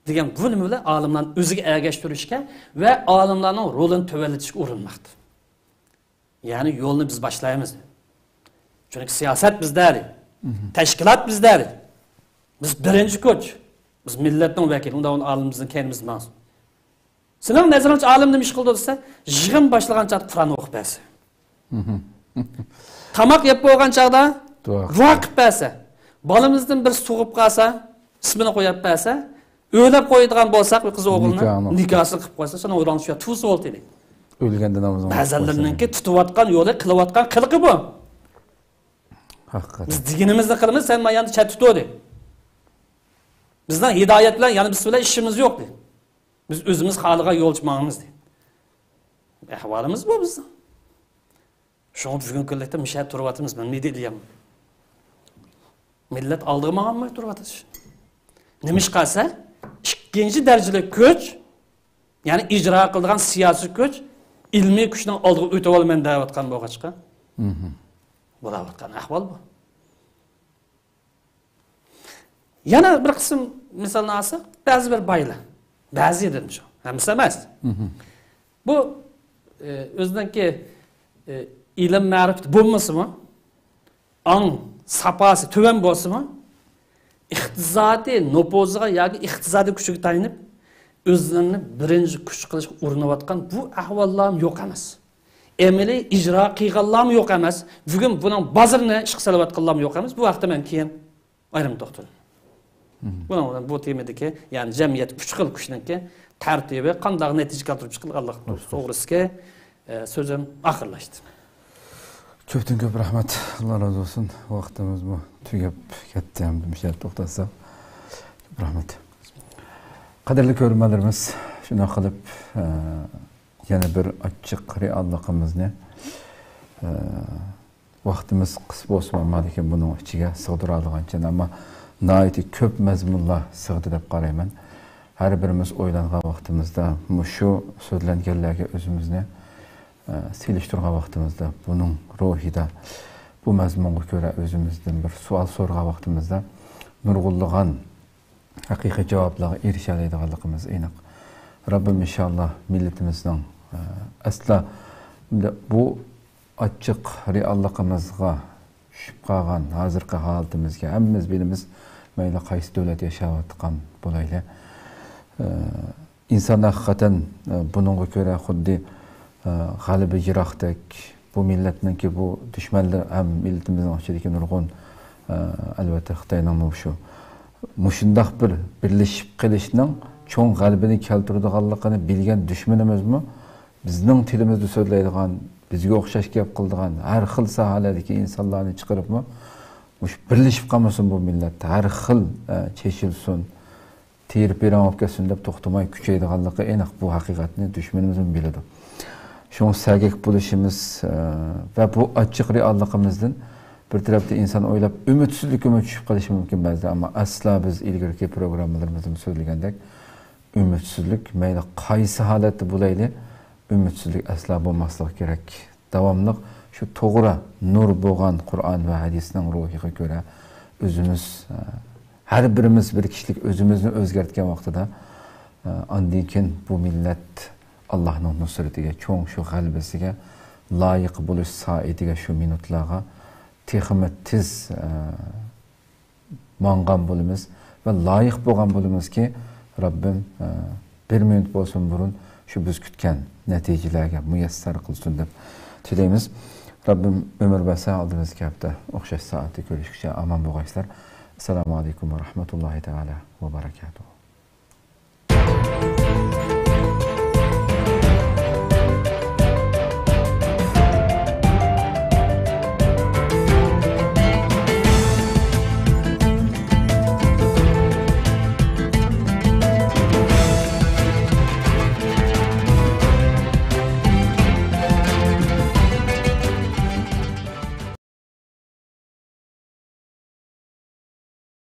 Degan bu nima bilan olimlarni o'ziga ergashtirishga va olimlarning rolini tuvallatishga urinmoqda. Ya'ni yo'lni biz boshlaymiz. Chunki siyosat bizda, tashkilot bizda. Biz birinchi kuch. Biz millatning vakili, unda olimimizning kendimiz mas'ul. Sizning nazaringiz olim nima ish qildi desa, yig'in boshlagancha Qur'on o'qib bersa. Tamoq yeb bo'lgan chaqda vaqt bersa, bolamizdan bir sug'ib qolsa, ismini qo'yib bersa, o'ylab qo'yadigan bo'lsak, qiz o'g'ilni nikohini qilib qo'ysa, sana o'ylan shu tusi bo'ldi. O'lganda namozini ba'zanlarninki tutayotgan yo'li, qilayotgan qilqi bu. Haqiqatan. Biz dinimizni qilamiz, sen mayani chat tutdi. Bizdan hidoyat bilan, ya'ni biz bilan ishimiz yo'q dedi. Biz o'zimiz xalqqa yo'l chiqmoqmiz dedi. Ahvolimiz bu bizning. Şunu bugün kıllıkta müşahit turvatımız ben ne diyeyim? Millet aldırmağın mı turvatız? Nemiş kalsa ikinci dereceli güç, yani icra kıldığın siyasi güç, ilmi güçten aldığı öte olmayan davetkan bu kaçka. Bu davetkan ahval bu. Yana bir kısım misalını alsak, bazı bir bayla. Bazı edilmiş o. Hemisi emez. Bu özden ki ilim ma'rifati bo'lmasimi? Ang sapasi tuvan bo'lsimi? Iqtisodiy nopozga yoki iqtisodiy kuchiga tayinib o'zlarini birinchi kuch qilishga urinayotgan bu ahvollar yo'q emas. Amaliy ijro qilganlar yo'q emas. Bugun buning bozorini ish qilayotganlar yo'q emas. Bu vaqtda men keyin ayrim to'xtaldim. Bu temadagi, ya'ni jamiyat uch xil kuchniki tartibi qanday natija keltirib chiqilganlik to'g'risida so'zim oxirlashdi. Köpten köp rahmet. Allah razı olsun. Vaktimiz bu. Tügep gitti hem de bir şey toxtatsa. Köp rahmet. Kaderli görmelerimiz şuna kılıp yana bir açık reallıqımızı vaktimiz kısa olsun olmadı ki bunun içine sığdıralığın için ama naiti köp mezmunla sığdı dep qarayman. Her birimiz oylanğan vaktimizde şu sözlengenlerge özümüzne seliştirgan vaktimizde bunun ruhida bu mazmunga göre özümüzden bir sual sorgan vaktimizde nurgulluğan haqiqiy javoblarga erisha oladiganligimiz aniq. Rabbim inşallah milletimizning asla bu açık reallıqimizga tushib qolgan hozirgi holatimizga hammamiz bilamiz mayli qaysi davlat yashayotgan bo'layli. İnsan haqiqatan bununga ko'ra xuddi g'alibi yiroqdek bu millatninki bu düşmanlar ham millatimizning ichidagi nurg'un albatta Xitoyning shu mushundaq bir birlashib qilishning cho'ng g'alabini keltiradiganligini bilgan dushmanimizmi bizning tilimizda so'zlaydigan bizga o'xshash gap qiladigan har xil sohalardagi insonlarni chiqaribmi mush birlashib qolmasin bu millat har xil chechilsin terib beramab kelsin deb to'xtamay kuchaydiganligi aniq bu haqiqatni dushmanimiz biladi. Şunu sərgək buluşumuz ve bu açık reallıqımızdan bir tarafta insan oylab ümitsizlikime düşüp kalışı mümkün bazı ama asla biz ilgili programlarımızda söylegendek ümitsizlik meyli qaysı halatı bulaylı ümitsizlik asla bulmaslık gerek. Davamlıq şu toğra nur boğan Kur'an ve hadisinin ruhiga göre özümüz her birimiz bir kişilik özümüzü özgertken vaxtıda andinkin bu millet Allah'ın nusretiga, çoğun şu galbesiga, layık buluş saatiga şu minutlarga texmi tiz mangan bulumuz ve layık boğan bulumuz ki Rabbim bir minut bolsun burun şu biz kütken neticelerge müyesser kılsın deb tileymiz. Rabbim ömür basa aldığınız kapta okşaş saati görüşükçe aman boğayslar. Esselamu Aleyküm ve Rahmetullahi Teala ve Berekatuhu.